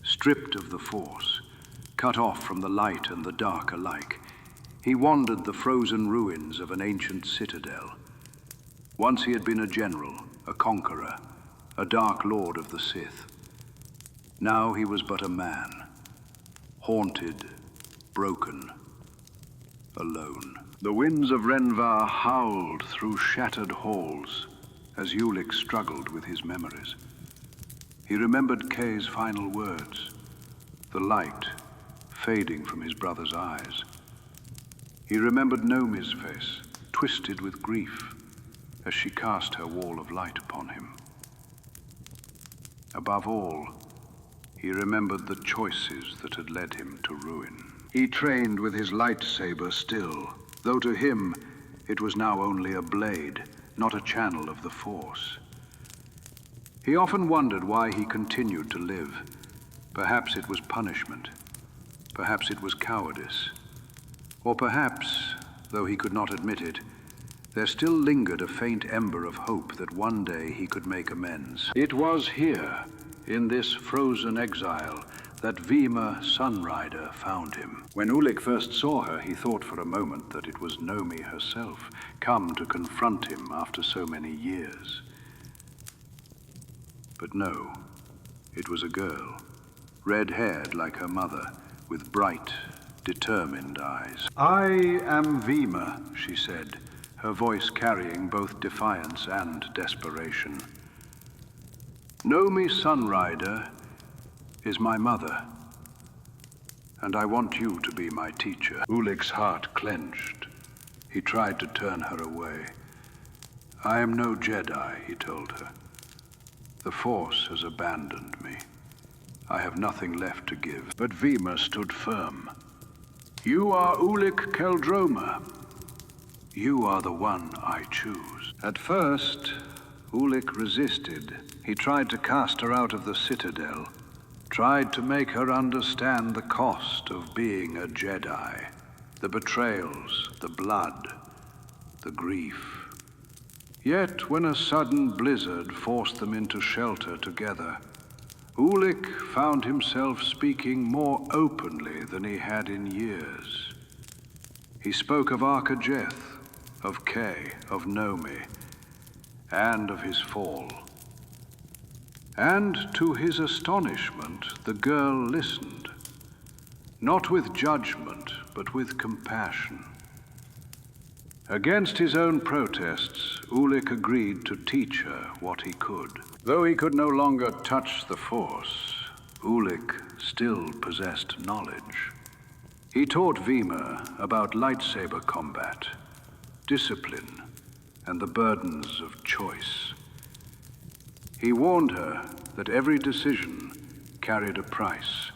Stripped of the Force, cut off from the light and the dark alike, he wandered the frozen ruins of an ancient citadel. Once he had been a general, a conqueror, a dark lord of the Sith. Now he was but a man, haunted, broken, alone. The winds of Renvar howled through shattered halls as Ulic struggled with his memories. He remembered Kay's final words, the light fading from his brother's eyes. He remembered Nomi's face, twisted with grief, as she cast her wall of light upon him. Above all, he remembered the choices that had led him to ruin. He trained with his lightsaber still, though to him it was now only a blade, not a channel of the Force. He often wondered why he continued to live. Perhaps it was punishment. Perhaps it was cowardice. Or perhaps, though he could not admit it, there still lingered a faint ember of hope that one day he could make amends. It was here, in this frozen exile, that Vima Sunrider found him. When Ulic first saw her, he thought for a moment that it was Nomi herself, come to confront him after so many years. But no, it was a girl, red-haired like her mother, with bright, determined eyes. "I am Vima," she said, her voice carrying both defiance and desperation. "Nomi Sunrider is my mother, and I want you to be my teacher." Ulic's heart clenched. He tried to turn her away. "I am no Jedi," he told her. "The Force has abandoned me. I have nothing left to give." But Vima stood firm. "You are Ulic Qel-Droma. You are the one I choose." At first, Ulic resisted. He tried to cast her out of the Citadel, tried to make her understand the cost of being a Jedi, the betrayals, the blood, the grief. Yet when a sudden blizzard forced them into shelter together, Ulic found himself speaking more openly than he had in years. He spoke of Arcajeth, of Kay, of Nomi, and of his fall. And to his astonishment, the girl listened, not with judgment, but with compassion. Against his own protests, Ulic agreed to teach her what he could. Though he could no longer touch the Force, Ulic still possessed knowledge. He taught Vima about lightsaber combat, discipline, and the burdens of choice. He warned her that every decision carried a price,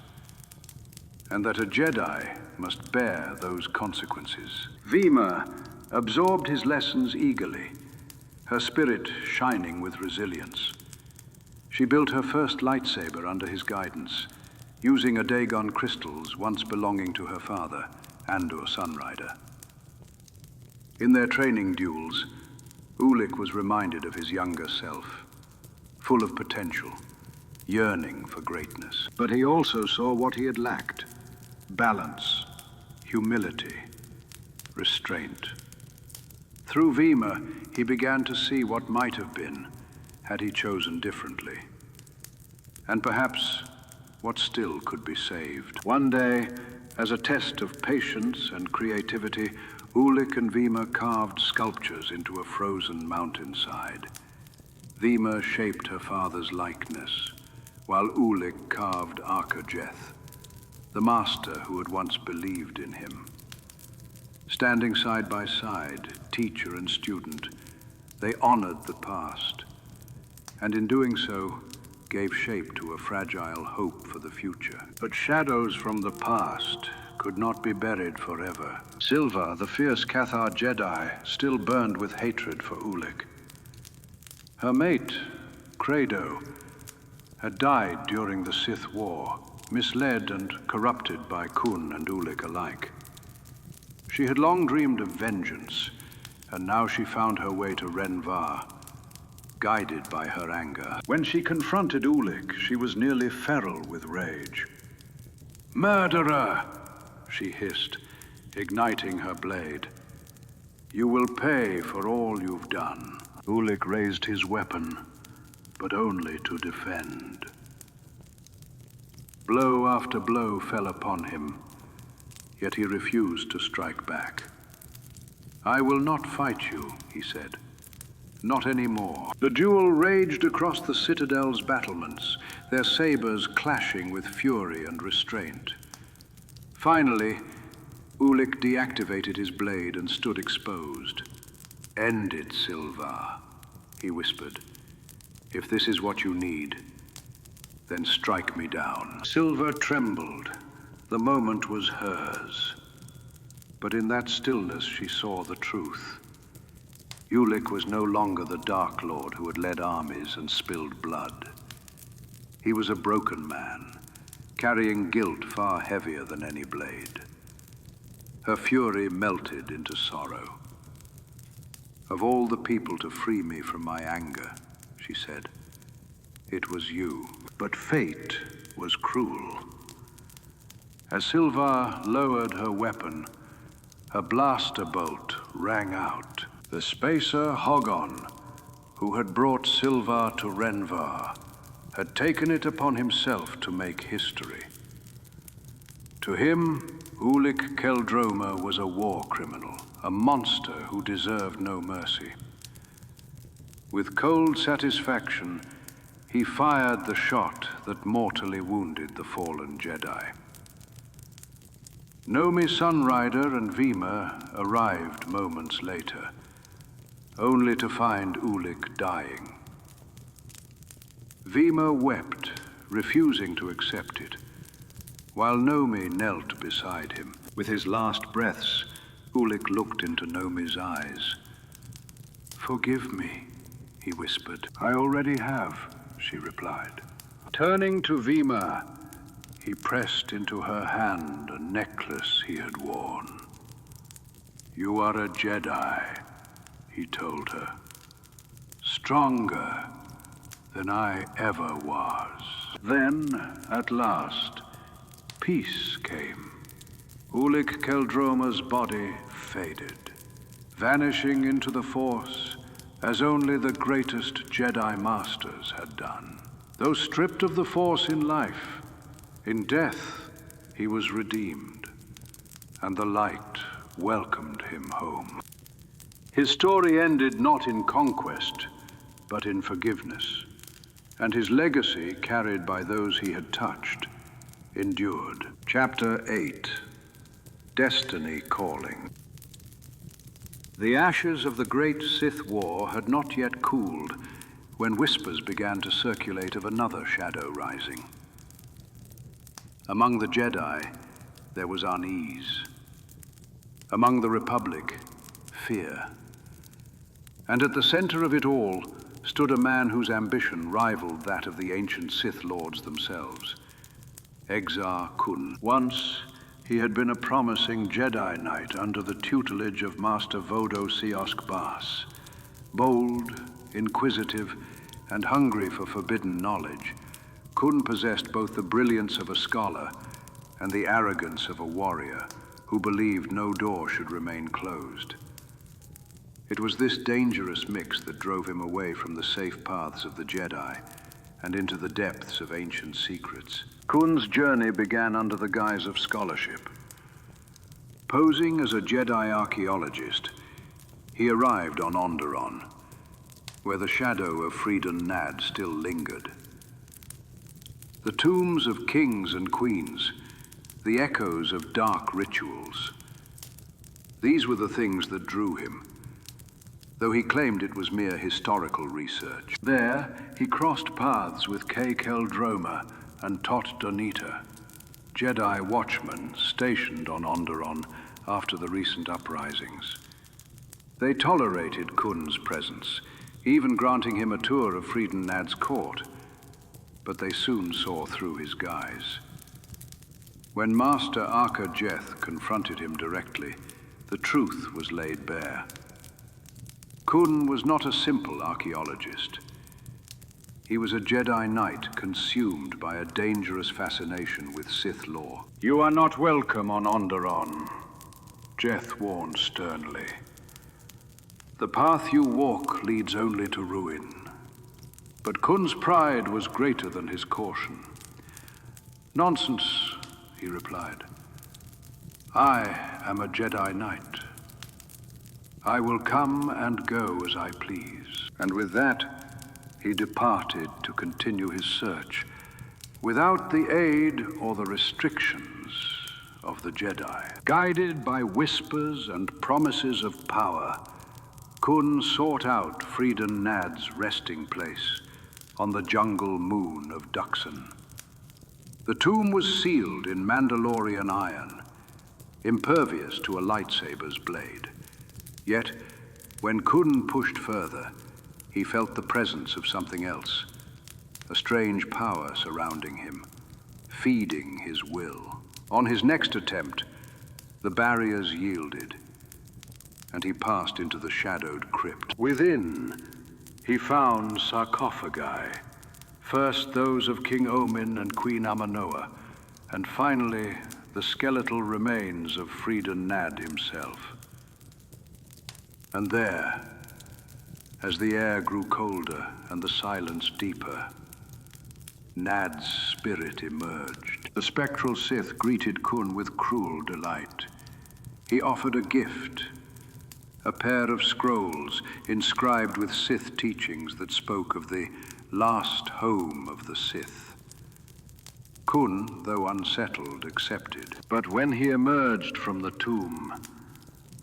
and that a Jedi must bear those consequences. Vima absorbed his lessons eagerly, her spirit shining with resilience. She built her first lightsaber under his guidance, using Dagon crystals once belonging to her father, Andor Sunrider. In their training duels, Ulic was reminded of his younger self, full of potential, yearning for greatness. But he also saw what he had lacked: balance, humility, restraint. Through Vima, he began to see what might have been had he chosen differently, and perhaps what still could be saved. One day, as a test of patience and creativity, Ulic and Vima carved sculptures into a frozen mountainside. Vima shaped her father's likeness, while Ulic carved Arcajeth, the master who had once believed in him. Standing side by side, teacher and student, they honored the past, and in doing so, gave shape to a fragile hope for the future. But shadows from the past could not be buried forever. Silva, the fierce Cathar Jedi, still burned with hatred for Ulic. Her mate, Credo, had died during the Sith War, misled and corrupted by Kun and Ulic alike. She had long dreamed of vengeance, and now she found her way to Renvar, guided by her anger. When she confronted Ulic, she was nearly feral with rage. "Murderer!" she hissed, igniting her blade. "You will pay for all you've done." Ulic raised his weapon, but only to defend. Blow after blow fell upon him, yet he refused to strike back. "I will not fight you," he said. "Not anymore." The duel raged across the citadel's battlements, their sabers clashing with fury and restraint. Finally, Ulic deactivated his blade and stood exposed. "End it, Silva," he whispered. "If this is what you need, then strike me down." Silva trembled. The moment was hers. But in that stillness she saw the truth. Ulic was no longer the Dark Lord who had led armies and spilled blood. He was a broken man, carrying guilt far heavier than any blade. Her fury melted into sorrow. "Of all the people to free me from my anger," she said, "it was you." But fate was cruel. As Silva lowered her weapon, her blaster bolt rang out. The spacer Hogon, who had brought Silva to Renvar, had taken it upon himself to make history. To him, Ulic Qel-Droma was a war criminal, a monster who deserved no mercy. With cold satisfaction, he fired the shot that mortally wounded the fallen Jedi. Nomi Sunrider and Vima arrived moments later, only to find Ulic dying. Vima wept, refusing to accept it, while Nomi knelt beside him. With his last breaths, Ulic looked into Nomi's eyes. "Forgive me," he whispered. "I already have," she replied. Turning to Vima, he pressed into her hand a necklace he had worn. "You are a Jedi," he told her. "Stronger than I ever was." Then, at last, peace came. Ulic Qel-Droma's body faded, vanishing into the Force as only the greatest Jedi Masters had done. Though stripped of the Force in life, in death he was redeemed, and the light welcomed him home. His story ended not in conquest, but in forgiveness, and his legacy, carried by those he had touched, endured. Chapter 8. Destiny Calling. The ashes of the Great Sith War had not yet cooled when whispers began to circulate of another shadow rising. Among the Jedi, there was unease. Among the Republic, fear. And at the center of it all stood a man whose ambition rivaled that of the ancient Sith Lords themselves, Exar Kun. Once, he had been a promising Jedi Knight under the tutelage of Master Vodo Siosk Bas. Bold, inquisitive, and hungry for forbidden knowledge, Kun possessed both the brilliance of a scholar and the arrogance of a warrior who believed no door should remain closed. It was this dangerous mix that drove him away from the safe paths of the Jedi and into the depths of ancient secrets. Kun's journey began under the guise of scholarship. Posing as a Jedi archaeologist, he arrived on Onderon, where the shadow of Freedon Nadd still lingered. The tombs of kings and queens, the echoes of dark rituals. These were the things that drew him, though he claimed it was mere historical research. There, he crossed paths with Qel-Droma and Tot Donita, Jedi watchmen stationed on Onderon after the recent uprisings. They tolerated Kun's presence, even granting him a tour of Freedon Nadd's court, but they soon saw through his guise. When Master Arca Jeth confronted him directly, the truth was laid bare. Kun was not a simple archaeologist. He was a Jedi Knight consumed by a dangerous fascination with Sith lore. "You are not welcome on Onderon," Jeth warned sternly. "The path you walk leads only to ruin." But Kun's pride was greater than his caution. "Nonsense," he replied. "I am a Jedi Knight. I will come and go as I please." And with that, he departed to continue his search, without the aid or the restrictions of the Jedi. Guided by whispers and promises of power, Kun sought out Freedon Nadd's resting place on the jungle moon of Duxon. The tomb was sealed in Mandalorian iron, impervious to a lightsaber's blade. Yet, when Kun pushed further, he felt the presence of something else, a strange power surrounding him, feeding his will. On his next attempt, the barriers yielded, and he passed into the shadowed crypt. Within, he found sarcophagi, first those of King Omin and Queen Amanoa, and finally the skeletal remains of Freedon Nadd himself. And there, as the air grew colder and the silence deeper, Nadd's spirit emerged. The spectral Sith greeted Kun with cruel delight. He offered a gift, a pair of scrolls inscribed with Sith teachings that spoke of the last home of the Sith. Kun, though unsettled, accepted. But when he emerged from the tomb,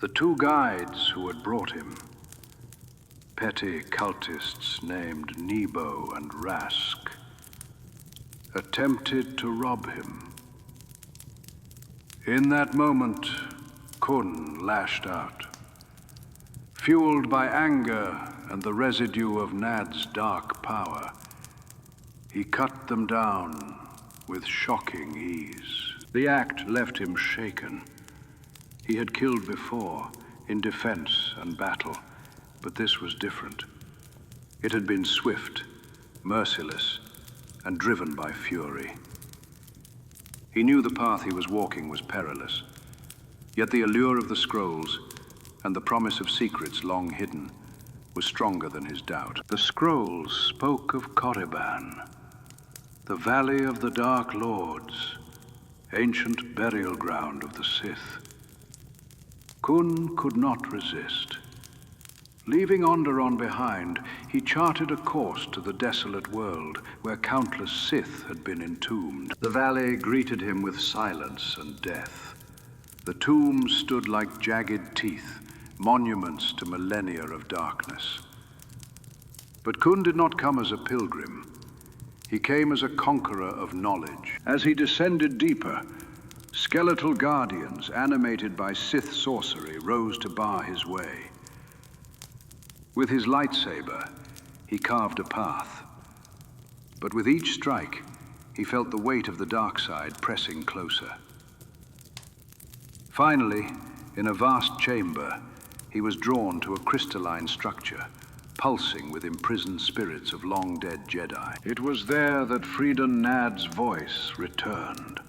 the two guides who had brought him, petty cultists named Nebo and Rask, attempted to rob him. In that moment, Kun lashed out. Fueled by anger and the residue of Nadd's dark power, he cut them down with shocking ease. The act left him shaken. He had killed before, in defense and battle, but this was different. It had been swift, merciless, and driven by fury. He knew the path he was walking was perilous, yet the allure of the scrolls and the promise of secrets long hidden was stronger than his doubt. The scrolls spoke of Korriban, the Valley of the Dark Lords, ancient burial ground of the Sith. Kun could not resist. Leaving Onderon behind, he charted a course to the desolate world where countless Sith had been entombed. The valley greeted him with silence and death. The tombs stood like jagged teeth, monuments to millennia of darkness. But Kun did not come as a pilgrim. He came as a conqueror of knowledge. As he descended deeper, skeletal guardians animated by Sith sorcery rose to bar his way. With his lightsaber, he carved a path. But with each strike, he felt the weight of the dark side pressing closer. Finally, in a vast chamber, he was drawn to a crystalline structure, pulsing with imprisoned spirits of long-dead Jedi. It was there that Freedon Nadd's voice returned.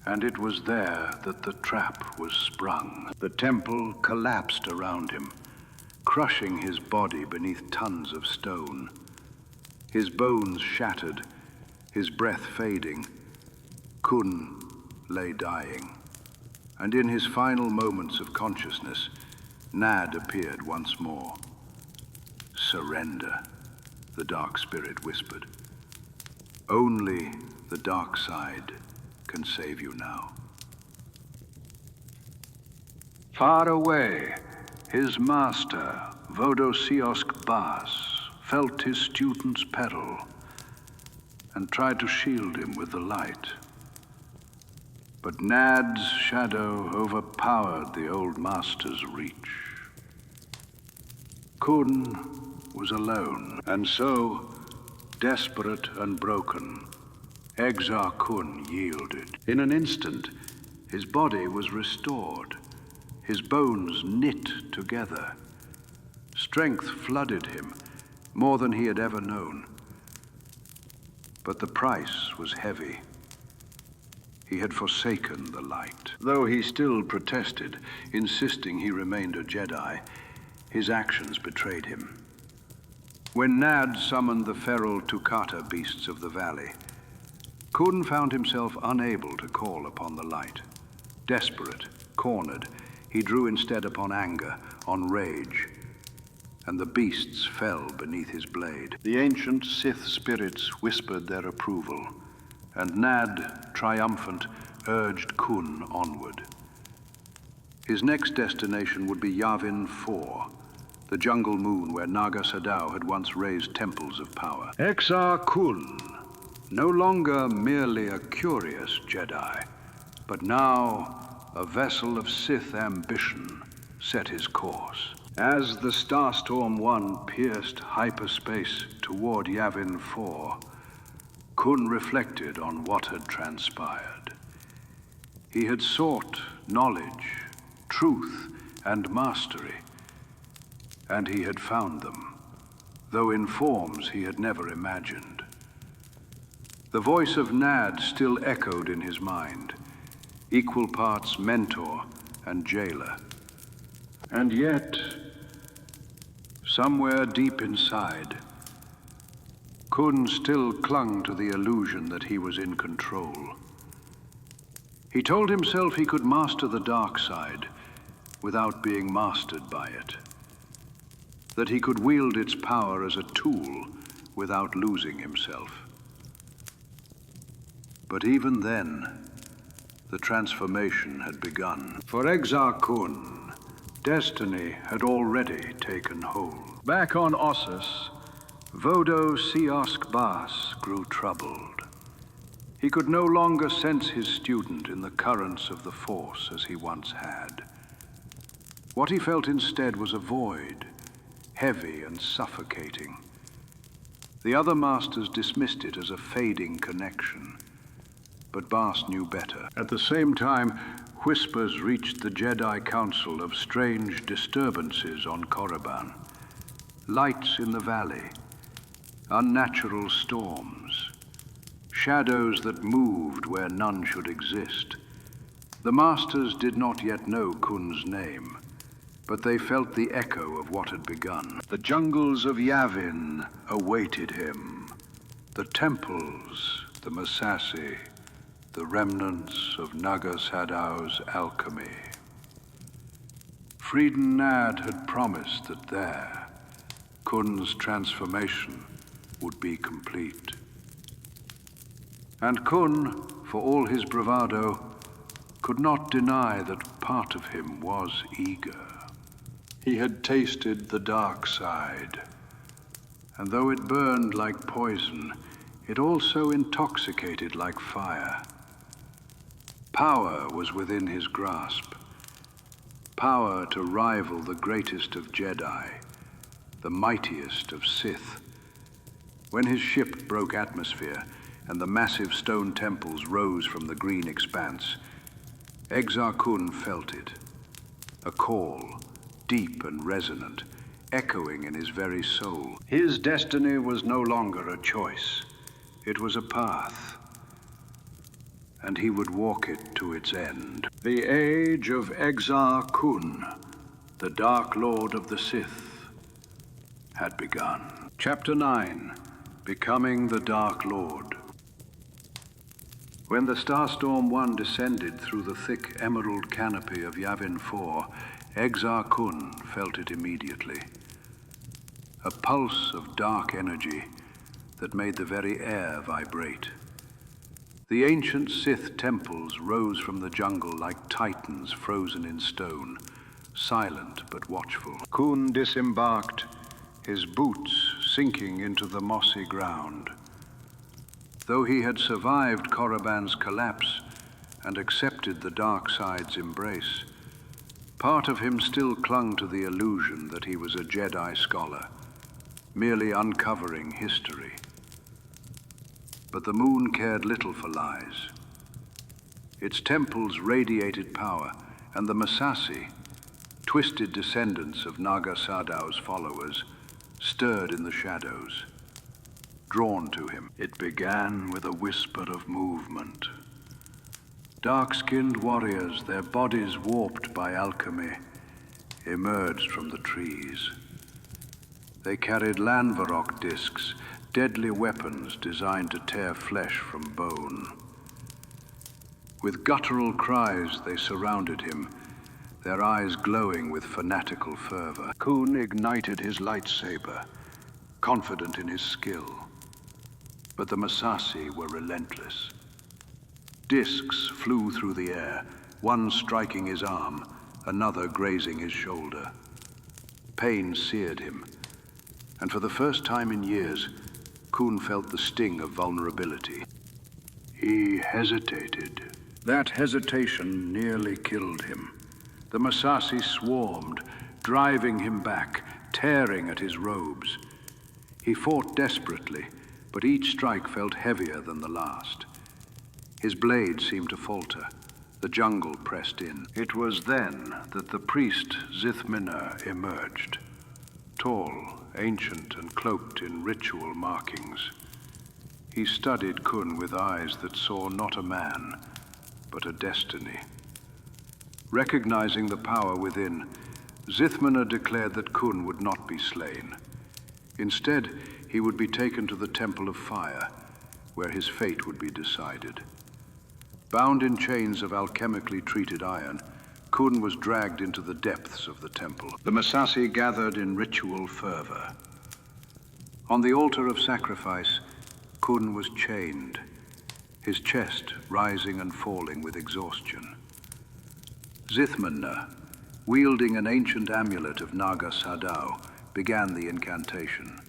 And it was there that the trap was sprung. The temple collapsed around him, crushing his body beneath tons of stone. His bones shattered, his breath fading. Kun lay dying. And in his final moments of consciousness, Nadd appeared once more. "Surrender," the dark spirit whispered. "Only the dark side can save you now." Far away, his master, Vodosyosk Bas, felt his student's peril and tried to shield him with the light. But Nadd's shadow overpowered the old master's reach. Kun was alone, and so, desperate and broken, Exar Kun yielded. In an instant, his body was restored, his bones knit together. Strength flooded him, more than he had ever known. But the price was heavy. He had forsaken the light. Though he still protested, insisting he remained a Jedi, his actions betrayed him. When Nadd summoned the feral Tukata beasts of the valley, Kun found himself unable to call upon the light. Desperate, cornered, he drew instead upon anger, on rage, and the beasts fell beneath his blade. The ancient Sith spirits whispered their approval, and Nadd, triumphant, urged Kun onward. His next destination would be Yavin 4, the jungle moon where Naga Sadow had once raised temples of power. Exar Kun, no longer merely a curious Jedi, but now a vessel of Sith ambition, set his course. As the Starstorm 1 pierced hyperspace toward Yavin 4, Kun reflected on what had transpired. He had sought knowledge, truth, and mastery, and he had found them, though in forms he had never imagined. The voice of Nadd still echoed in his mind, equal parts mentor and jailer. And yet, somewhere deep inside, Kun still clung to the illusion that he was in control. He told himself he could master the dark side without being mastered by it, that he could wield its power as a tool without losing himself. But even then, the transformation had begun. For Exar Kun, destiny had already taken hold. Back on Ossus, Vodo Siosk Bas grew troubled. He could no longer sense his student in the currents of the Force as he once had. What he felt instead was a void, heavy and suffocating. The other masters dismissed it as a fading connection, but Bas knew better. At the same time, whispers reached the Jedi Council of strange disturbances on Korriban. Lights in the valley, unnatural storms, shadows that moved where none should exist. The masters did not yet know Kun's name, but they felt the echo of what had begun. The jungles of Yavin awaited him. The temples, the Massassi, the remnants of Naga Sadow's alchemy. Freedon Nadd had promised that there, Kun's transformation would be complete. And Kun, for all his bravado, could not deny that part of him was eager. He had tasted the dark side, and though it burned like poison, it also intoxicated like fire. Power was within his grasp, power to rival the greatest of Jedi, the mightiest of Sith. When his ship broke atmosphere and the massive stone temples rose from the green expanse, Exar Kun felt it, a call, deep and resonant, echoing in his very soul. His destiny was no longer a choice. It was a path, and he would walk it to its end. The age of Exar Kun, the Dark Lord of the Sith, had begun. Chapter 9, Becoming the Dark Lord. When the Starstorm 1 descended through the thick emerald canopy of Yavin 4, Exar Kun felt it immediately. A pulse of dark energy that made the very air vibrate. The ancient Sith temples rose from the jungle like titans frozen in stone, silent but watchful. Kun disembarked, his boots sinking into the mossy ground. Though he had survived Korriban's collapse and accepted the dark side's embrace, part of him still clung to the illusion that he was a Jedi scholar, merely uncovering history. But the moon cared little for lies. Its temples radiated power, and the Massassi, twisted descendants of Naga Sadow's followers, stirred in the shadows, drawn to him. It began with a whisper of movement. Dark-skinned warriors, their bodies warped by alchemy, emerged from the trees. They carried Lanvarok discs, deadly weapons designed to tear flesh from bone. With guttural cries they surrounded him, their eyes glowing with fanatical fervor. Kun ignited his lightsaber, confident in his skill. But the Massassi were relentless. Discs flew through the air, one striking his arm, another grazing his shoulder. Pain seared him, and for the first time in years, Kun felt the sting of vulnerability. He hesitated. That hesitation nearly killed him. The Massassi swarmed, driving him back, tearing at his robes. He fought desperately, but each strike felt heavier than the last. His blade seemed to falter. The jungle pressed in. It was then that the priest Zithmina emerged. Tall, ancient, and cloaked in ritual markings. He studied Kun with eyes that saw not a man, but a destiny. Recognizing the power within, Zithmina declared that Kun would not be slain. Instead, he would be taken to the Temple of Fire, where his fate would be decided. Bound in chains of alchemically treated iron, Kun was dragged into the depths of the temple. The Massassi gathered in ritual fervor. On the altar of sacrifice, Kun was chained, his chest rising and falling with exhaustion. Zithmina, wielding an ancient amulet of Naga Sadao, began the incantation.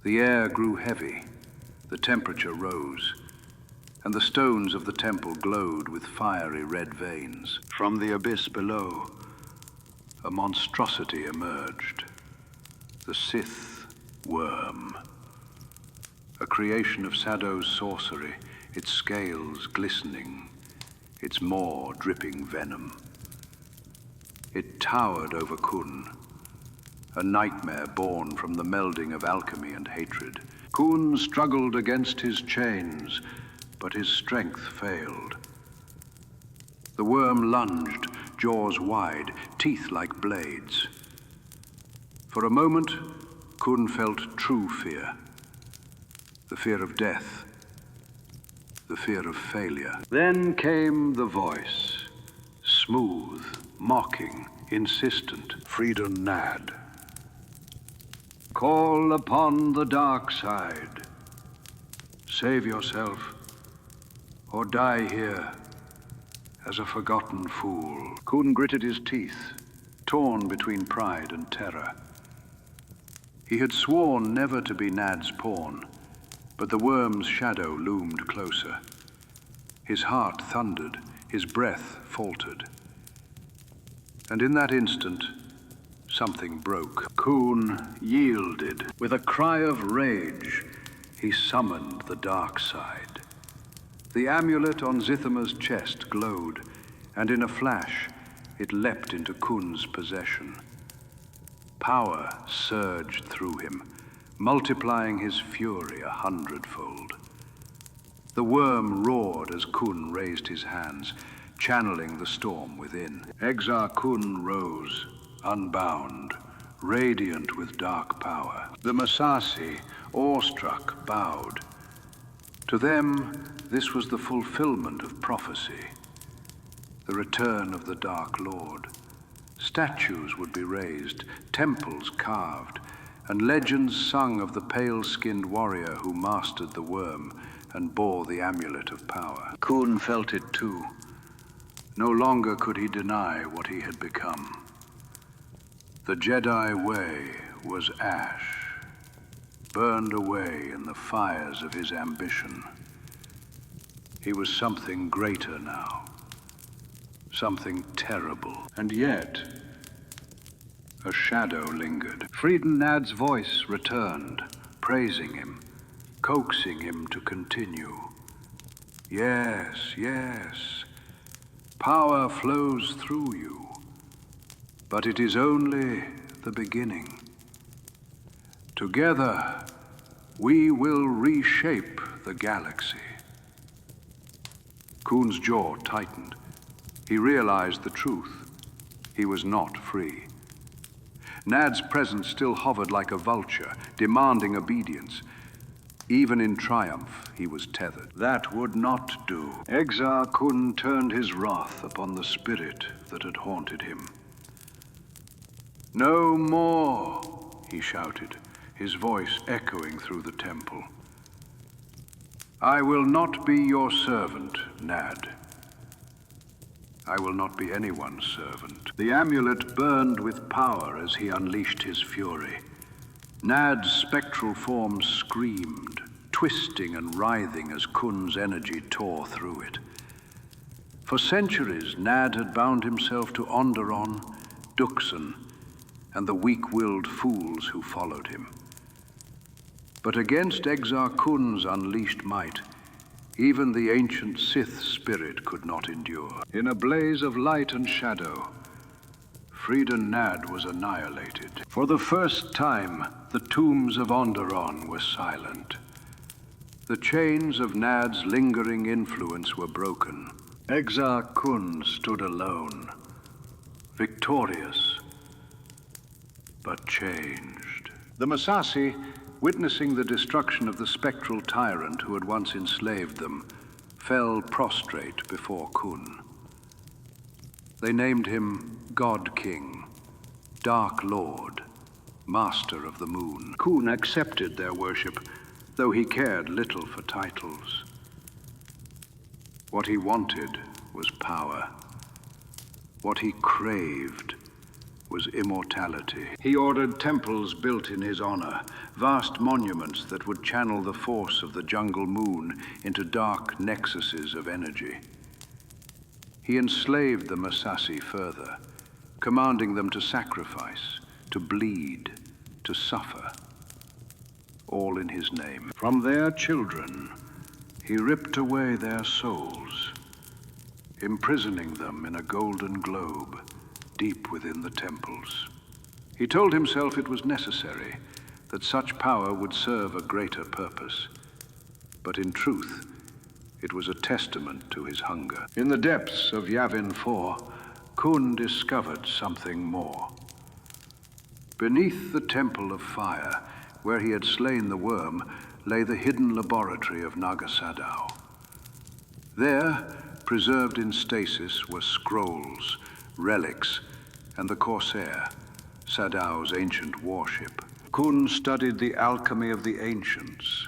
The air grew heavy, the temperature rose, and the stones of the temple glowed with fiery red veins. From the abyss below, a monstrosity emerged. The Sith Worm. A creation of Sado's sorcery, its scales glistening, its maw dripping venom. It towered over Kun, a nightmare born from the melding of alchemy and hatred. Kun struggled against his chains, but his strength failed. The worm lunged, jaws wide, teeth like blades. For a moment, Kun felt true fear. The fear of death. The fear of failure. Then came the voice. Smooth, mocking, insistent. Freedon Nadd. Call upon the dark side. Save yourself, or die here as a forgotten fool. Kun gritted his teeth, torn between pride and terror. He had sworn never to be Nadd's pawn, but the worm's shadow loomed closer. His heart thundered, his breath faltered. And in that instant, something broke. Kun yielded. With a cry of rage, he summoned the dark side. The amulet on Zithima's chest glowed, and in a flash, it leapt into Kun's possession. Power surged through him, multiplying his fury 100-fold. The worm roared as Kun raised his hands, channeling the storm within. Exar Kun rose, unbound, radiant with dark power. The Massassi, awestruck, bowed. To them, this was the fulfillment of prophecy, the return of the Dark Lord. Statues would be raised, temples carved, and legends sung of the pale-skinned warrior who mastered the worm and bore the amulet of power. Kun felt it too. No longer could he deny what he had become. The Jedi way was ash, burned away in the fires of his ambition. He was something greater now, something terrible. And yet, a shadow lingered. Freedon Nadd's voice returned, praising him, coaxing him to continue. Yes, yes, power flows through you, but it is only the beginning. Together, we will reshape the galaxy. Kun's jaw tightened. He realized the truth. He was not free. Nadd's presence still hovered like a vulture, demanding obedience. Even in triumph, he was tethered. That would not do. Exar Kun turned his wrath upon the spirit that had haunted him. "No more," he shouted, his voice echoing through the temple. "I will not be your servant, Nadd. I will not be anyone's servant." The amulet burned with power as he unleashed his fury. Nadd's spectral form screamed, twisting and writhing as Kun's energy tore through it. For centuries, Nadd had bound himself to Onderon, Duxan, and the weak-willed fools who followed him. But against Exar Kun's unleashed might, even the ancient Sith spirit could not endure. In a blaze of light and shadow, Freedon Nadd was annihilated. For the first time, the tombs of Onderon were silent. The chains of Nadd's lingering influence were broken. Exar Kun stood alone, victorious, but changed. The Massassi, witnessing the destruction of the spectral tyrant who had once enslaved them, fell prostrate before Kun. They named him God King, Dark Lord, Master of the Moon. Kun accepted their worship, though he cared little for titles. What he wanted was power. What he craved was immortality. He ordered temples built in his honor, vast monuments that would channel the force of the jungle moon into dark nexuses of energy. He enslaved the Massassi further, commanding them to sacrifice, to bleed, to suffer, all in his name. From their children, he ripped away their souls, imprisoning them in a golden globe deep within the temples. He told himself it was necessary, that such power would serve a greater purpose. But in truth, it was a testament to his hunger. In the depths of Yavin 4, Kun discovered something more. Beneath the Temple of Fire, where he had slain the worm, lay the hidden laboratory of Naga Sadow. There, preserved in stasis, were scrolls, relics, and the Corsair, Sadow's ancient warship. Kun studied the alchemy of the ancients,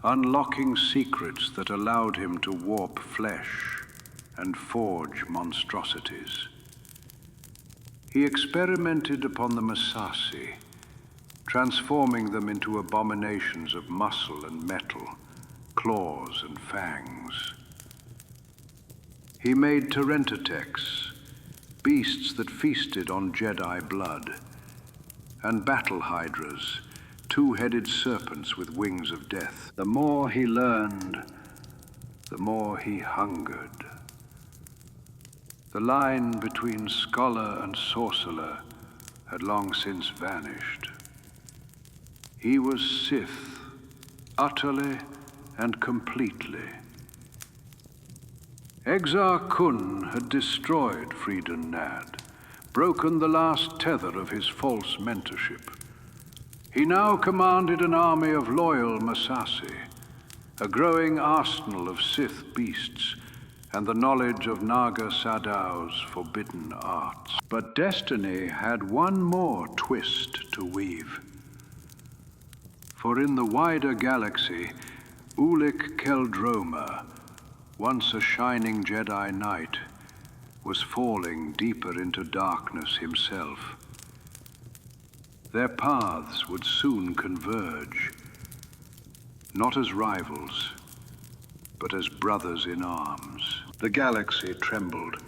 unlocking secrets that allowed him to warp flesh and forge monstrosities. He experimented upon the Massassi, transforming them into abominations of muscle and metal, claws and fangs. He made Terentatex, beasts that feasted on Jedi blood, and battle hydras, two-headed serpents with wings of death. The more he learned, the more he hungered. The line between scholar and sorcerer had long since vanished. He was Sith, utterly and completely. Exar Kun had destroyed Freedon Nadd, broken the last tether of his false mentorship. He now commanded an army of loyal Massassi, a growing arsenal of Sith beasts, and the knowledge of Naga Sadow's forbidden arts. But destiny had one more twist to weave. For in the wider galaxy, Ulic Qel-Droma, once a shining Jedi Knight, was falling deeper into darkness himself. Their paths would soon converge, not as rivals, but as brothers in arms. The galaxy trembled.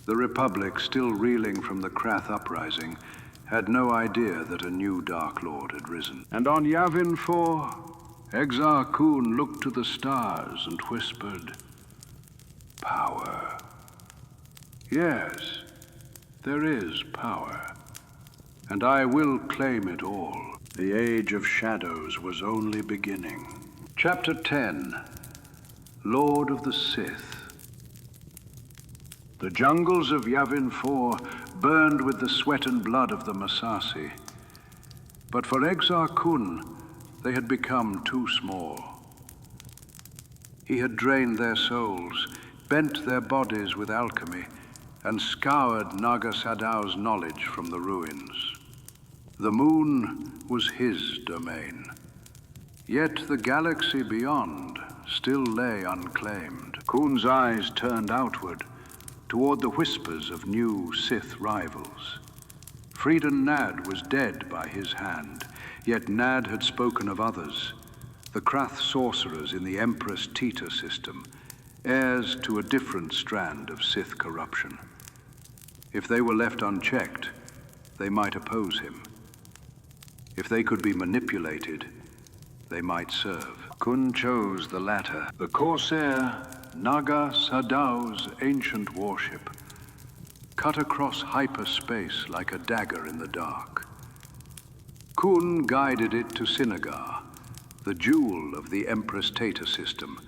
The Republic, still reeling from the Krath uprising, had no idea that a new Dark Lord had risen. And on Yavin 4, Exar Kun looked to the stars and whispered, "Power. Yes, there is power, and I will claim it all." The Age of Shadows was only beginning. Chapter 10, Lord of the Sith. The jungles of Yavin 4 burned with the sweat and blood of the Massassi. But for Exar Kun, they had become too small. He had drained their souls, bent their bodies with alchemy, and scoured Naga Sadow's knowledge from the ruins. The moon was his domain. Yet the galaxy beyond still lay unclaimed. Kun's eyes turned outward, toward the whispers of new Sith rivals. Freedon Nadd was dead by his hand, yet Nadd had spoken of others, the Krath sorcerers in the Empress Teta system, heirs to a different strand of Sith corruption. If they were left unchecked, they might oppose him. If they could be manipulated, they might serve. Kun chose the latter. The Corsair, Naga Sadow's ancient warship, cut across hyperspace like a dagger in the dark. Kun guided it to Sinagar, the jewel of the Empress Teta system,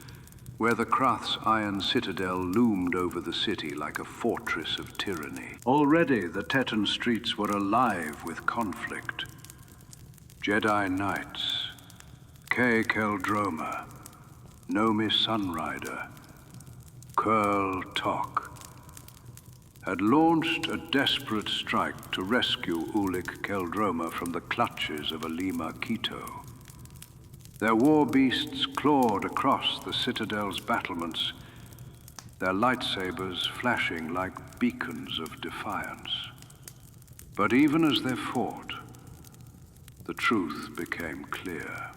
where the Krath's iron citadel loomed over the city like a fortress of tyranny. Already the Tetan streets were alive with conflict. Jedi Knights, Qel-Droma, Nomi Sunrider, Kurl-Tok, had launched a desperate strike to rescue Ulic Qel-Droma from the clutches of Aleema Keto. Their war beasts clawed across the citadel's battlements, their lightsabers flashing like beacons of defiance. But even as they fought, the truth became clear.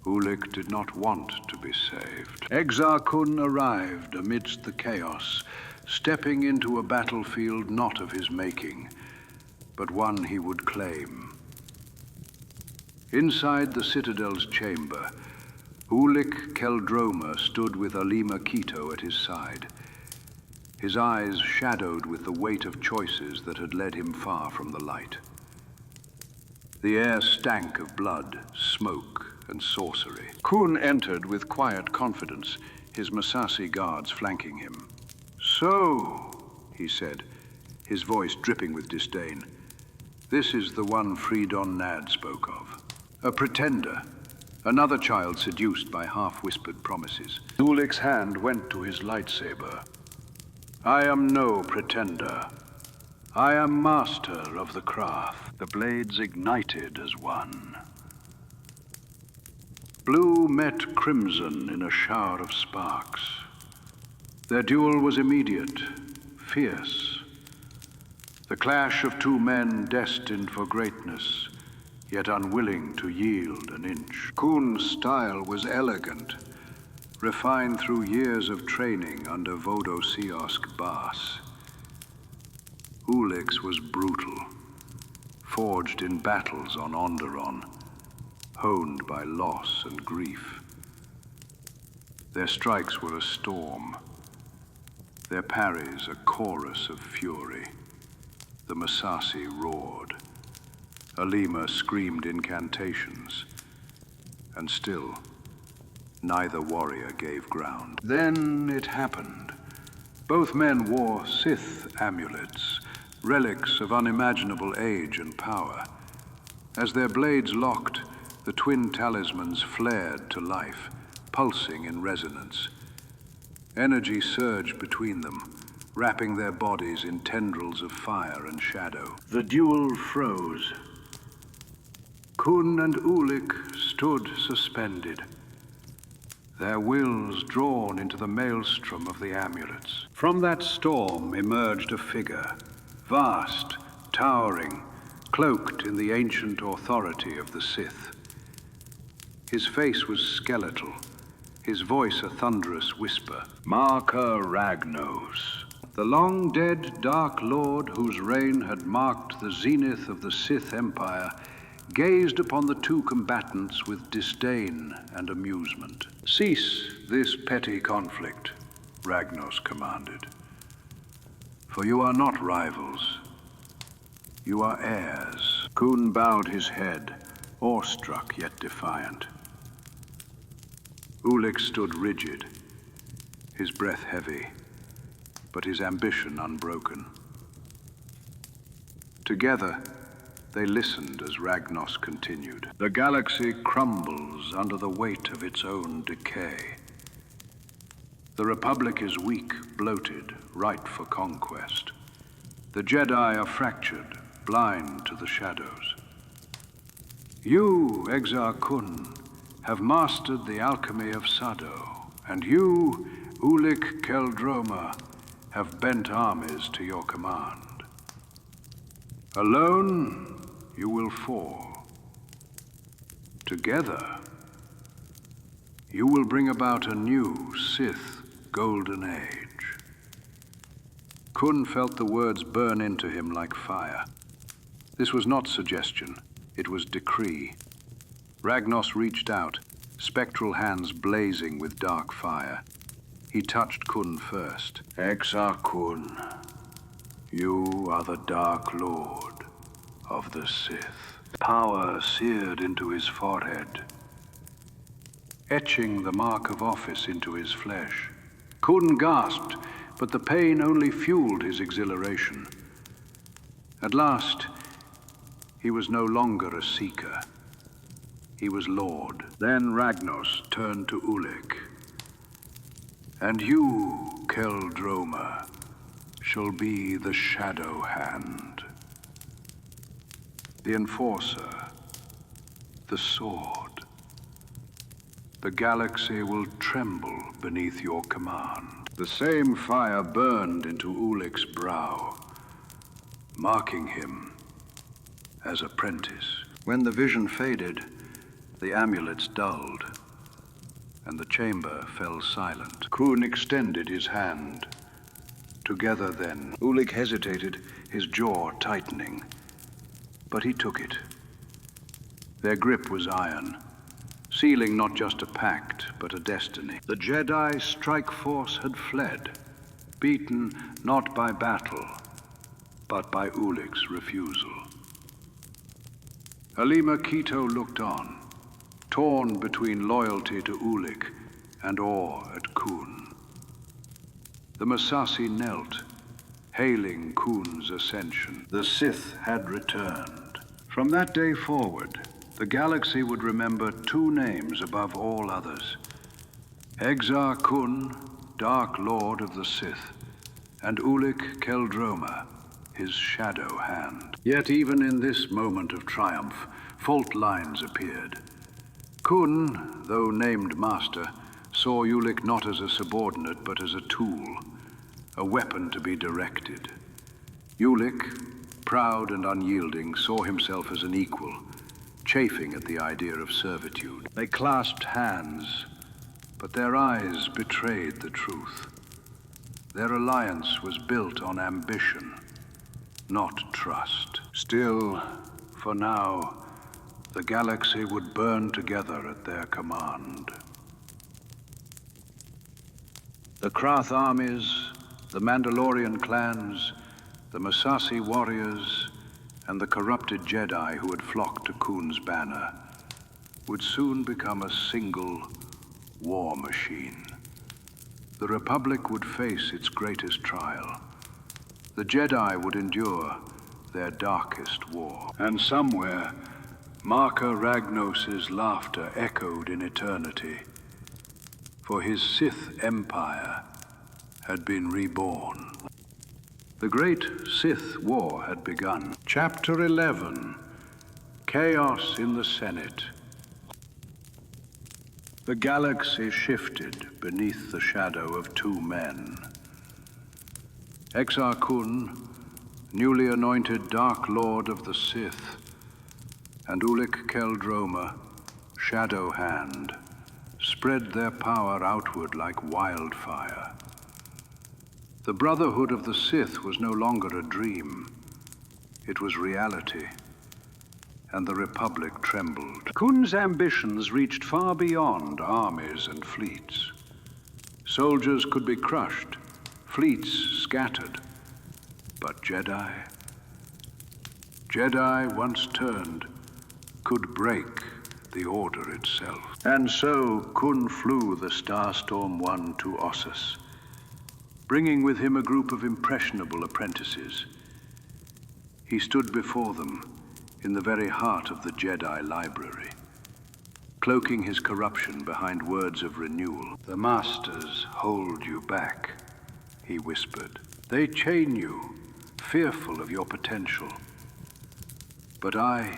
Ulic did not want to be saved. Exar Kun arrived amidst the chaos, stepping into a battlefield not of his making, but one he would claim. Inside the Citadel's chamber, Ulic Qel-Droma stood with Aleema Keto at his side, his eyes shadowed with the weight of choices that had led him far from the light. The air stank of blood, smoke, and sorcery. Kun entered with quiet confidence, his Massassi guards flanking him. "So," he said, his voice dripping with disdain, "this is the one Freedon Nadd spoke of. A pretender, another child seduced by half-whispered promises." Ulic's hand went to his lightsaber. "I am no pretender. I am master of the Krath." The blades ignited as one. Blue met crimson in a shower of sparks. Their duel was immediate, fierce. The clash of two men destined for greatness, yet unwilling to yield an inch. Kun's style was elegant, refined through years of training under Vodosiyosk Bas. Ulic's was brutal, forged in battles on Onderon, honed by loss and grief. Their strikes were a storm, their parries a chorus of fury. The Massassi roared. Aleema screamed incantations, and still, neither warrior gave ground. Then it happened. Both men wore Sith amulets, relics of unimaginable age and power. As their blades locked, the twin talismans flared to life, pulsing in resonance. Energy surged between them, wrapping their bodies in tendrils of fire and shadow. The duel froze. Kun and Ulic stood suspended, their wills drawn into the maelstrom of the amulets. From that storm emerged a figure, vast, towering, cloaked in the ancient authority of the Sith. His face was skeletal, his voice a thunderous whisper. Marker Ragnos, the long-dead Dark Lord whose reign had marked the zenith of the Sith Empire, gazed upon the two combatants with disdain and amusement. "Cease this petty conflict," Ragnos commanded. "For you are not rivals. You are heirs." Kun bowed his head, awestruck yet defiant. Ulic stood rigid, his breath heavy, but his ambition unbroken. Together, they listened as Ragnos continued. The galaxy crumbles under the weight of its own decay. The Republic is weak, bloated, ripe for conquest. The Jedi are fractured, blind to the shadows. You, Exar Kun, have mastered the alchemy of Sado, and you, Ulic Qel-Droma, have bent armies to your command. Alone, you will fall. Together, you will bring about a new Sith golden age. Kun felt the words burn into him like fire. This was not suggestion, it was decree. Ragnos reached out, spectral hands blazing with dark fire. He touched Kun first. Exar Kun, you are the Dark Lord of the Sith. Power seared into his forehead, etching the mark of office into his flesh. Kun gasped, but the pain only fueled his exhilaration. At last, he was no longer a seeker. He was Lord. Then Ragnos turned to Ulic. And you, Qel-Droma, shall be the Shadow Hand, the Enforcer, the Sword. The galaxy will tremble beneath your command. The same fire burned into Ulic's brow, marking him as apprentice. When the vision faded, the amulets dulled, and the chamber fell silent. Kun extended his hand. Together then, Ulic hesitated, his jaw tightening. But he took it. Their grip was iron, sealing not just a pact, but a destiny. The Jedi strike force had fled, beaten not by battle, but by Ulic's refusal. Aleema Keto looked on, torn between loyalty to Ulic and awe at Kun. The Massassi knelt, hailing Kun's ascension. The Sith had returned. From that day forward, the galaxy would remember two names above all others. Exar Kun, Dark Lord of the Sith, and Ulic Qel-Droma, his shadow hand. Yet even in this moment of triumph, fault lines appeared. Kun, though named Master, saw Ulic not as a subordinate, but as a tool, a weapon to be directed. Ulic, proud and unyielding, saw himself as an equal, chafing at the idea of servitude. They clasped hands, but their eyes betrayed the truth. Their alliance was built on ambition, not trust. Still, for now, the galaxy would burn together at their command. The Krath armies, the Mandalorian clans, the Massassi warriors, and the corrupted Jedi who had flocked to Kun's banner would soon become a single war machine. The Republic would face its greatest trial. The Jedi would endure their darkest war. And somewhere, Marker Ragnos's laughter echoed in eternity, for his Sith Empire had been reborn. The Great Sith War had begun. Chapter 11, Chaos in the Senate. The galaxy shifted beneath the shadow of two men. Exar Kun, newly anointed Dark Lord of the Sith, and Ulic Qel-Droma, Shadow Hand, spread their power outward like wildfire. The Brotherhood of the Sith was no longer a dream. It was reality, and the Republic trembled. Kun's ambitions reached far beyond armies and fleets. Soldiers could be crushed, fleets scattered, but Jedi once turned, could break the order itself. And so Kun flew the Starstorm I to Ossus, bringing with him a group of impressionable apprentices. He stood before them, in the very heart of the Jedi library, cloaking his corruption behind words of renewal. "The Masters hold you back," he whispered. "They chain you, fearful of your potential. But I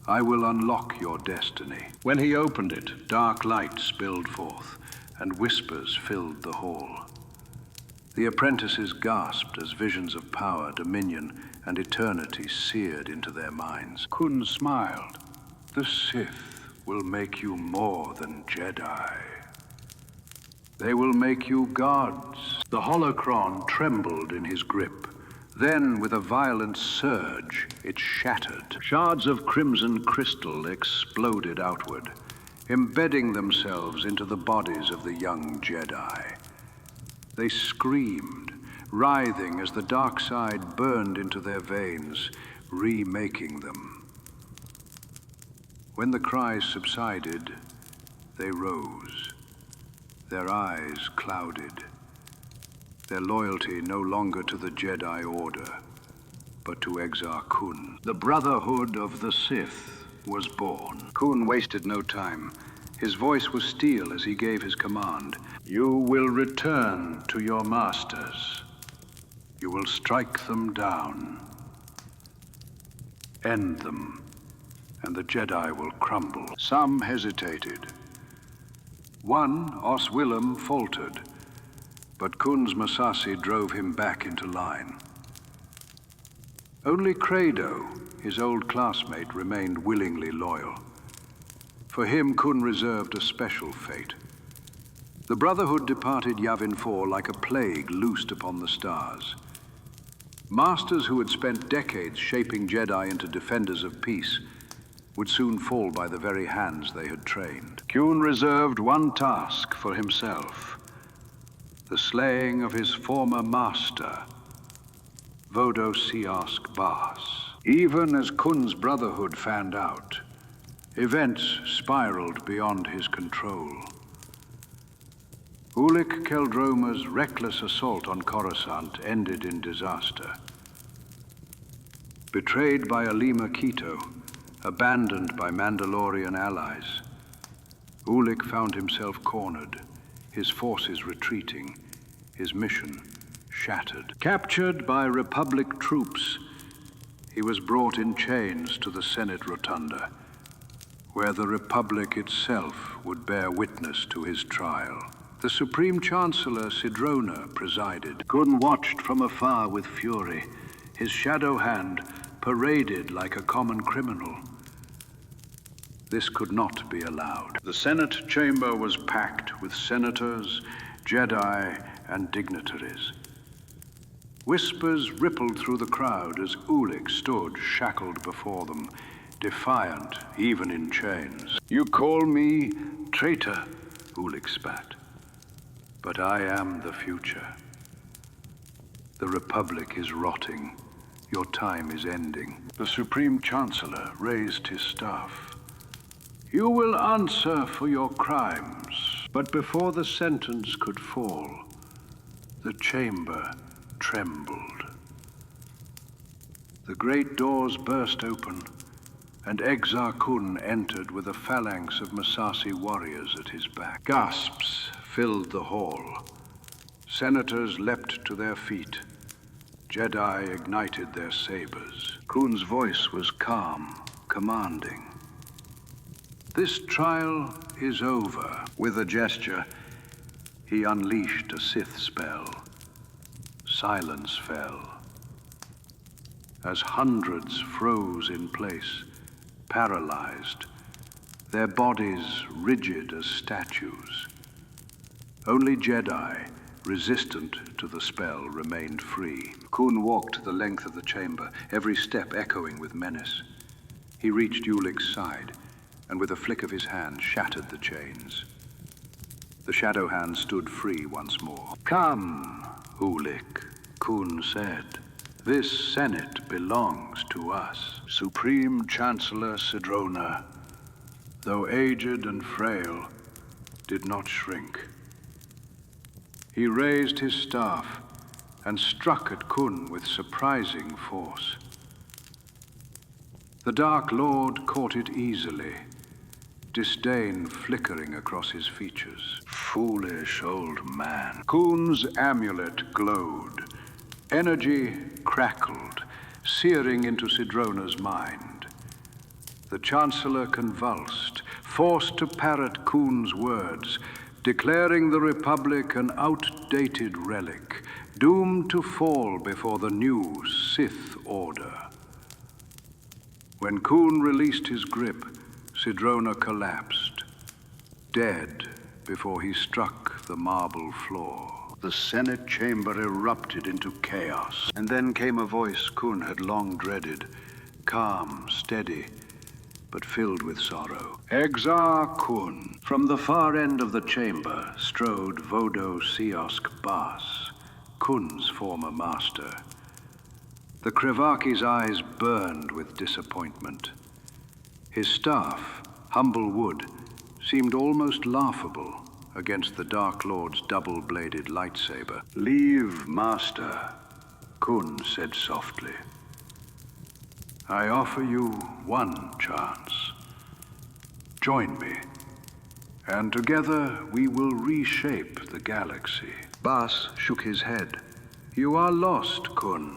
will unlock your destiny." When he opened it, dark light spilled forth, and whispers filled the hall. The apprentices gasped as visions of power, dominion, and eternity seared into their minds. Kun smiled. "The Sith will make you more than Jedi. They will make you gods." The holocron trembled in his grip. Then, with a violent surge, it shattered. Shards of crimson crystal exploded outward, embedding themselves into the bodies of the young Jedi. They screamed, writhing as the dark side burned into their veins, remaking them. When the cries subsided, they rose, their eyes clouded, their loyalty no longer to the Jedi Order, but to Exar Kun. The Brotherhood of the Sith was born. Kun wasted no time. His voice was steel as he gave his command. "You will return to your masters. You will strike them down. End them, and the Jedi will crumble." Some hesitated. One, Os Willem, faltered, but Kun's Masasi drove him back into line. Only Credo, his old classmate, remained willingly loyal. For him, Kun reserved a special fate. The Brotherhood departed Yavin 4 like a plague loosed upon the stars. Masters who had spent decades shaping Jedi into defenders of peace would soon fall by the very hands they had trained. Kun reserved one task for himself: the slaying of his former master, Vodo Siosk Bas. Even as Kun's Brotherhood fanned out, events spiraled beyond his control. Ulic Qel-Droma's reckless assault on Coruscant ended in disaster. Betrayed by Aleema Keto, abandoned by Mandalorian allies, Ulic found himself cornered, his forces retreating, his mission shattered. Captured by Republic troops, he was brought in chains to the Senate Rotunda, where the Republic itself would bear witness to his trial. The Supreme Chancellor Sidrona presided. Kun watched from afar with fury, his shadow hand paraded like a common criminal. This could not be allowed. The Senate chamber was packed with senators, Jedi, and dignitaries. Whispers rippled through the crowd as Ulic stood shackled before them, defiant even in chains. "You call me traitor," Ulic spat. "But I am the future. The Republic is rotting. Your time is ending." The Supreme Chancellor raised his staff. "You will answer for your crimes." But before the sentence could fall, the chamber trembled. The great doors burst open, and Exar Kun entered with a phalanx of Masasi warriors at his back. Gasps filled the hall. Senators leapt to their feet. Jedi ignited their sabers. Kun's voice was calm, commanding. "This trial is over." With a gesture, he unleashed a Sith spell. Silence fell. As hundreds froze in place, paralyzed, their bodies rigid as statues. Only Jedi, resistant to the spell, remained free. Kun walked the length of the chamber, every step echoing with menace. He reached Ulic's side, and with a flick of his hand shattered the chains. The shadow hand stood free once more. "Come, Ulic," Kun said. "This Senate belongs to us." Supreme Chancellor Sidrona, though aged and frail, did not shrink. He raised his staff and struck at Kun with surprising force. The Dark Lord caught it easily, disdain flickering across his features. Foolish old man. Kun's amulet glowed. Energy crackled, searing into Sidrona's mind. The Chancellor convulsed, forced to parrot Kun's words, declaring the Republic an outdated relic, doomed to fall before the new Sith Order. When Kun released his grip, Sidrona collapsed, dead before he struck the marble floor. The Senate chamber erupted into chaos, and then came a voice Kun had long dreaded, calm, steady, but filled with sorrow. Exar Kun. From the far end of the chamber strode Vodo Siosk Bas, Kun's former master. The Krevaki's eyes burned with disappointment. His staff, humble wood, seemed almost laughable against the Dark Lord's double-bladed lightsaber. "Leave, Master," Kun said softly. "I offer you one chance. Join me, and together we will reshape the galaxy." Bas shook his head. "You are lost, Kun.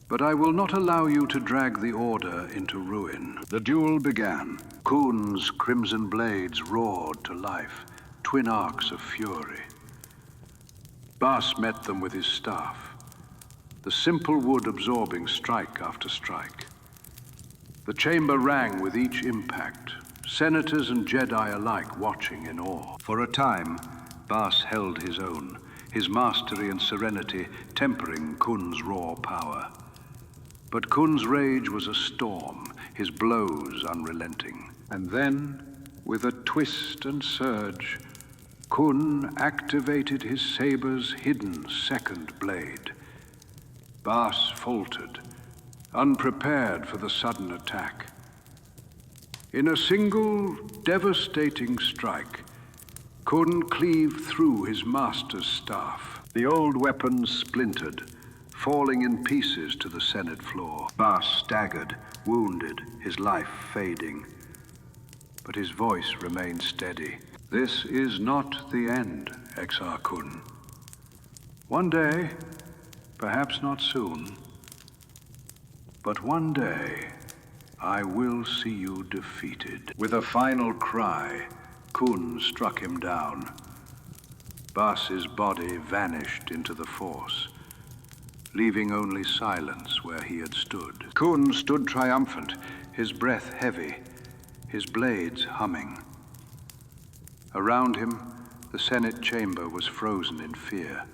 But I will not allow you to drag the Order into ruin." The duel began. Kun's crimson blades roared to life, twin arcs of fury. Bas met them with his staff, the simple wood absorbing strike after strike. The chamber rang with each impact, senators and Jedi alike watching in awe. For a time, Bas held his own, his mastery and serenity tempering Kun's raw power. But Kun's rage was a storm, his blows unrelenting. And then, with a twist and surge, Kun activated his saber's hidden second blade. Bas faltered, unprepared for the sudden attack. In a single, devastating strike, Kun cleaved through his master's staff. The old weapon splintered, falling in pieces to the Senate floor. Bas staggered, wounded, his life fading. But his voice remained steady. "This is not the end, Exar Kun. One day, perhaps not soon, but one day, I will see you defeated." With a final cry, Kun struck him down. Bas's body vanished into the Force, leaving only silence where he had stood. Kun stood triumphant, his breath heavy, his blades humming. Around him, the Senate chamber was frozen in fear,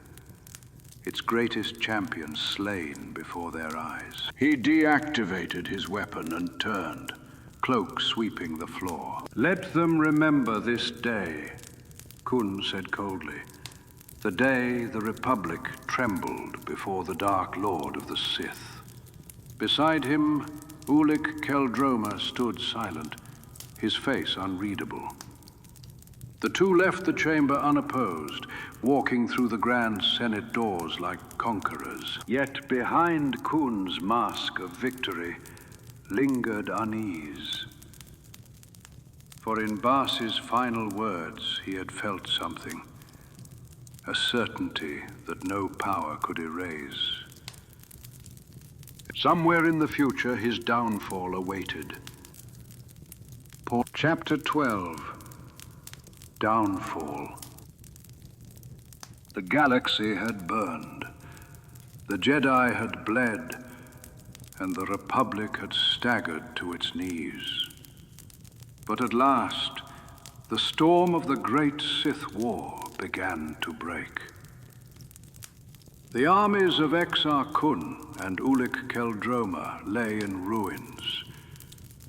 its greatest champion slain before their eyes. He deactivated his weapon and turned, cloak sweeping the floor. "Let them remember this day," Kun said coldly. "The day the Republic trembled before the Dark Lord of the Sith." Beside him, Ulic Qel-Droma stood silent, his face unreadable. The two left the chamber unopposed, walking through the grand Senate doors like conquerors. Yet behind Kun's mask of victory lingered unease. For in Bas's final words, he had felt something, a certainty that no power could erase. Somewhere in the future, his downfall awaited. Chapter 12. Downfall. The galaxy had burned, the Jedi had bled, and the Republic had staggered to its knees. But at last, the storm of the Great Sith War began to break. The armies of Exar Kun and Ulic Qel-Droma lay in ruins,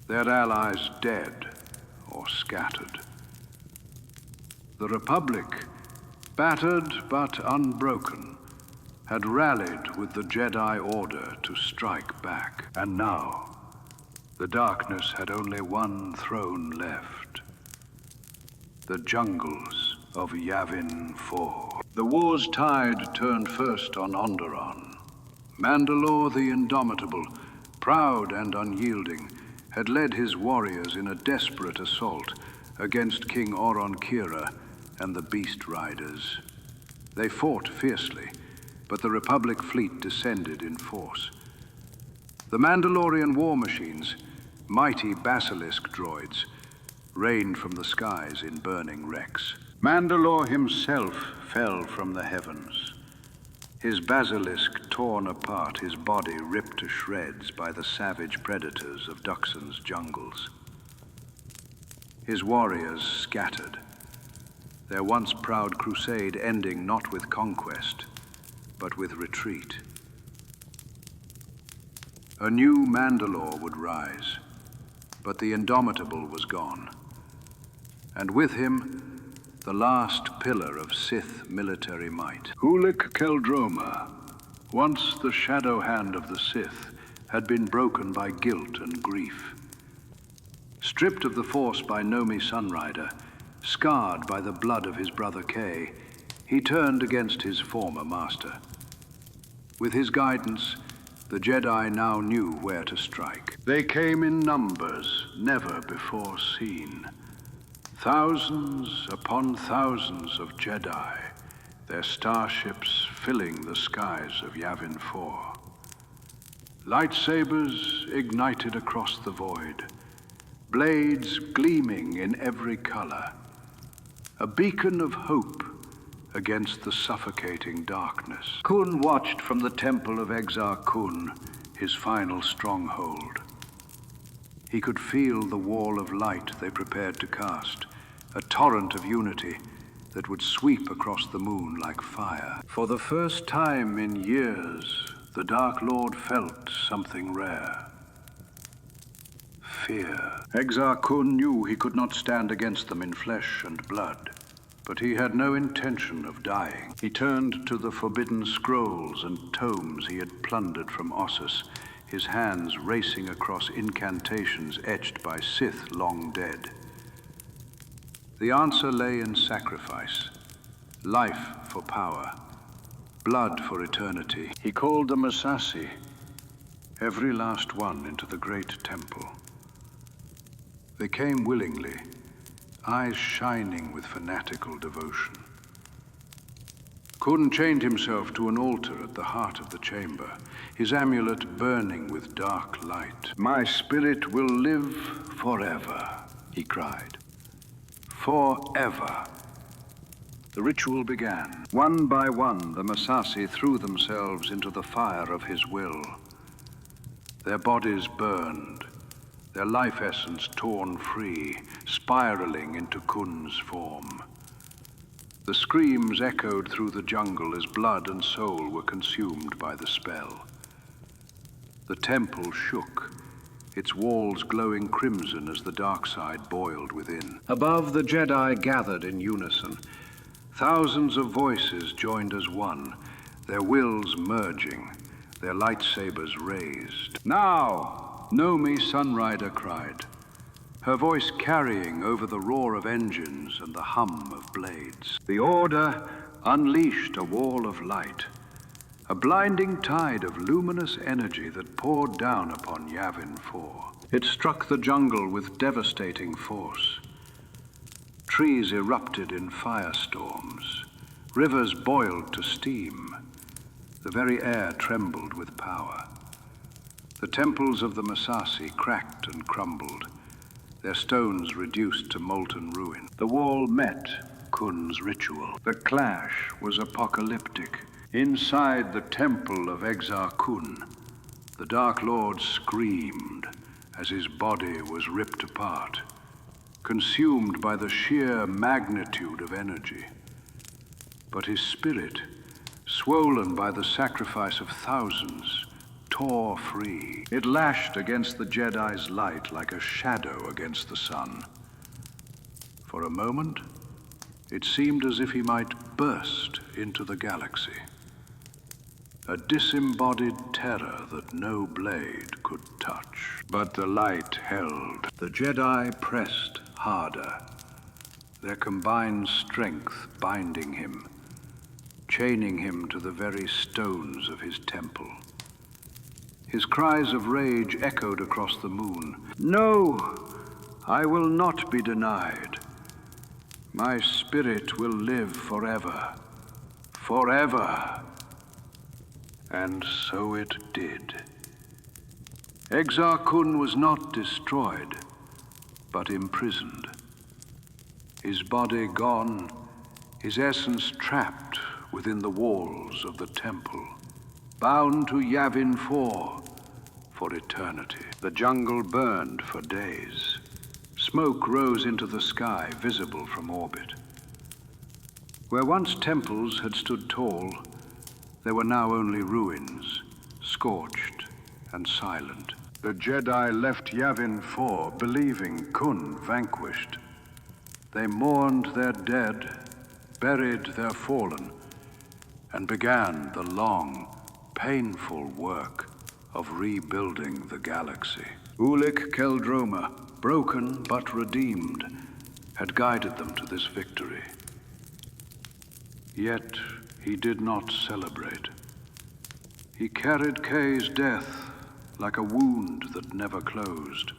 their allies dead or scattered. The Republic, battered but unbroken, had rallied with the Jedi Order to strike back. And now, the darkness had only one throne left: the jungles of Yavin 4. The war's tide turned first on Onderon. Mandalore the Indomitable, proud and unyielding, had led his warriors in a desperate assault against King Oron Kira and the Beast Riders. They fought fiercely, but the Republic fleet descended in force. The Mandalorian war machines, mighty basilisk droids, rained from the skies in burning wrecks. Mandalore himself fell from the heavens, his basilisk torn apart, his body ripped to shreds by the savage predators of Duxon's jungles. His warriors scattered, their once proud crusade ending not with conquest, but with retreat. A new Mandalore would rise, but the Indomitable was gone, and with him, the last pillar of Sith military might. Ulic Qel-Droma, once the shadow hand of the Sith, had been broken by guilt and grief. Stripped of the Force by Nomi Sunrider, scarred by the blood of his brother Kay, he turned against his former master. With his guidance, the Jedi now knew where to strike. They came in numbers never before seen. Thousands upon thousands of Jedi, their starships filling the skies of Yavin 4. Lightsabers ignited across the void, blades gleaming in every color, a beacon of hope against the suffocating darkness. Kun watched from the temple of Exar Kun, his final stronghold. He could feel the wall of light they prepared to cast, a torrent of unity that would sweep across the moon like fire. For the first time in years, the Dark Lord felt something rare. Fear. Exar Kun knew he could not stand against them in flesh and blood, but he had no intention of dying. He turned to the forbidden scrolls and tomes he had plundered from Ossus, his hands racing across incantations etched by Sith long dead. The answer lay in sacrifice, life for power, blood for eternity. He called the Massassi, every last one, into the great temple. They came willingly, eyes shining with fanatical devotion. Kun chained himself to an altar at the heart of the chamber, his amulet burning with dark light. "My spirit will live forever," he cried. Forever. The ritual began. One by one, the Massassi threw themselves into the fire of his will. Their bodies burned, their life essence torn free, spiraling into Kun's form. The screams echoed through the jungle as blood and soul were consumed by the spell. The temple shook, its walls glowing crimson as the dark side boiled within. Above, the Jedi gathered in unison. Thousands of voices joined as one, their wills merging, their lightsabers raised. "Now!" Nomi Sunrider cried, her voice carrying over the roar of engines and the hum of blades. The Order unleashed a wall of light, a blinding tide of luminous energy that poured down upon Yavin 4. It struck the jungle with devastating force. Trees erupted in firestorms. Rivers boiled to steam. The very air trembled with power. The temples of the Massassi cracked and crumbled, their stones reduced to molten ruin. The wall met Kun's ritual. The clash was apocalyptic. Inside the temple of Exar Kun, the Dark Lord screamed as his body was ripped apart, consumed by the sheer magnitude of energy. But his spirit, swollen by the sacrifice of thousands, tore free. It lashed against the Jedi's light like a shadow against the sun. For a moment, it seemed as if he might burst into the galaxy. A disembodied terror that no blade could touch. But the light held. The Jedi pressed harder, their combined strength binding him. chaining him to the very stones of his temple. His cries of rage echoed across the moon. "No, I will not be denied. My spirit will live forever. Forever." And so it did. Exar Kun was not destroyed, but imprisoned. His body gone, his essence trapped within the walls of the temple, bound to Yavin 4 for eternity. The jungle burned for days. Smoke rose into the sky, visible from orbit. Where once temples had stood tall, there were now only ruins, scorched and silent. The Jedi left Yavin 4 believing Kun vanquished. They mourned their dead, buried their fallen, and began the long, painful work of rebuilding the galaxy. Ulic Qel-Droma, broken but redeemed, had guided them to this victory. Yet he did not celebrate. He carried Kay's death like a wound that never closed,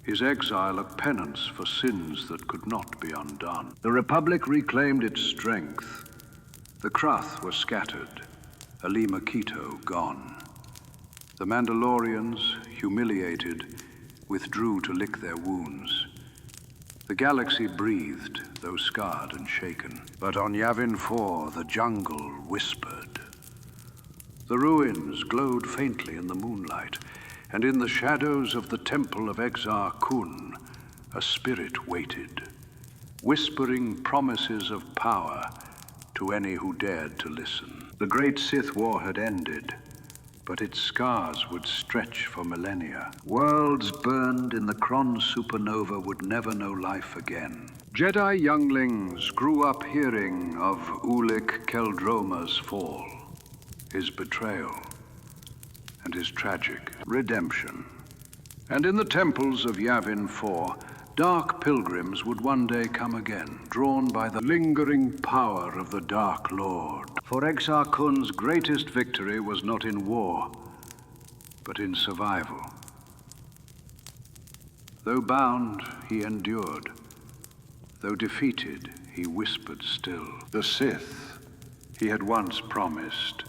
his exile a penance for sins that could not be undone. The Republic reclaimed its strength. The Krath were scattered, Aleema Keto gone. The Mandalorians, humiliated, withdrew to lick their wounds. The galaxy breathed, though scarred and shaken. But on Yavin 4, the jungle whispered. The ruins glowed faintly in the moonlight, and in the shadows of the temple of Exar Kun, a spirit waited, whispering promises of power to any who dared to listen. The great Sith War had ended, but its scars would stretch for millennia. Worlds burned in the Kron supernova would never know life again. Jedi younglings grew up hearing of Ulic Qel-Droma's fall, his betrayal, and his tragic redemption. And in the temples of Yavin 4, dark pilgrims would one day come again, drawn by the lingering power of the Dark Lord. For Exar Kun's greatest victory was not in war, but in survival. Though bound, he endured. Though defeated, he whispered still. The Sith, he had once promised,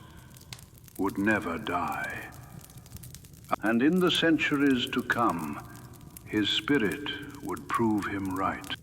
would never die. And in the centuries to come, his spirit would prove him right.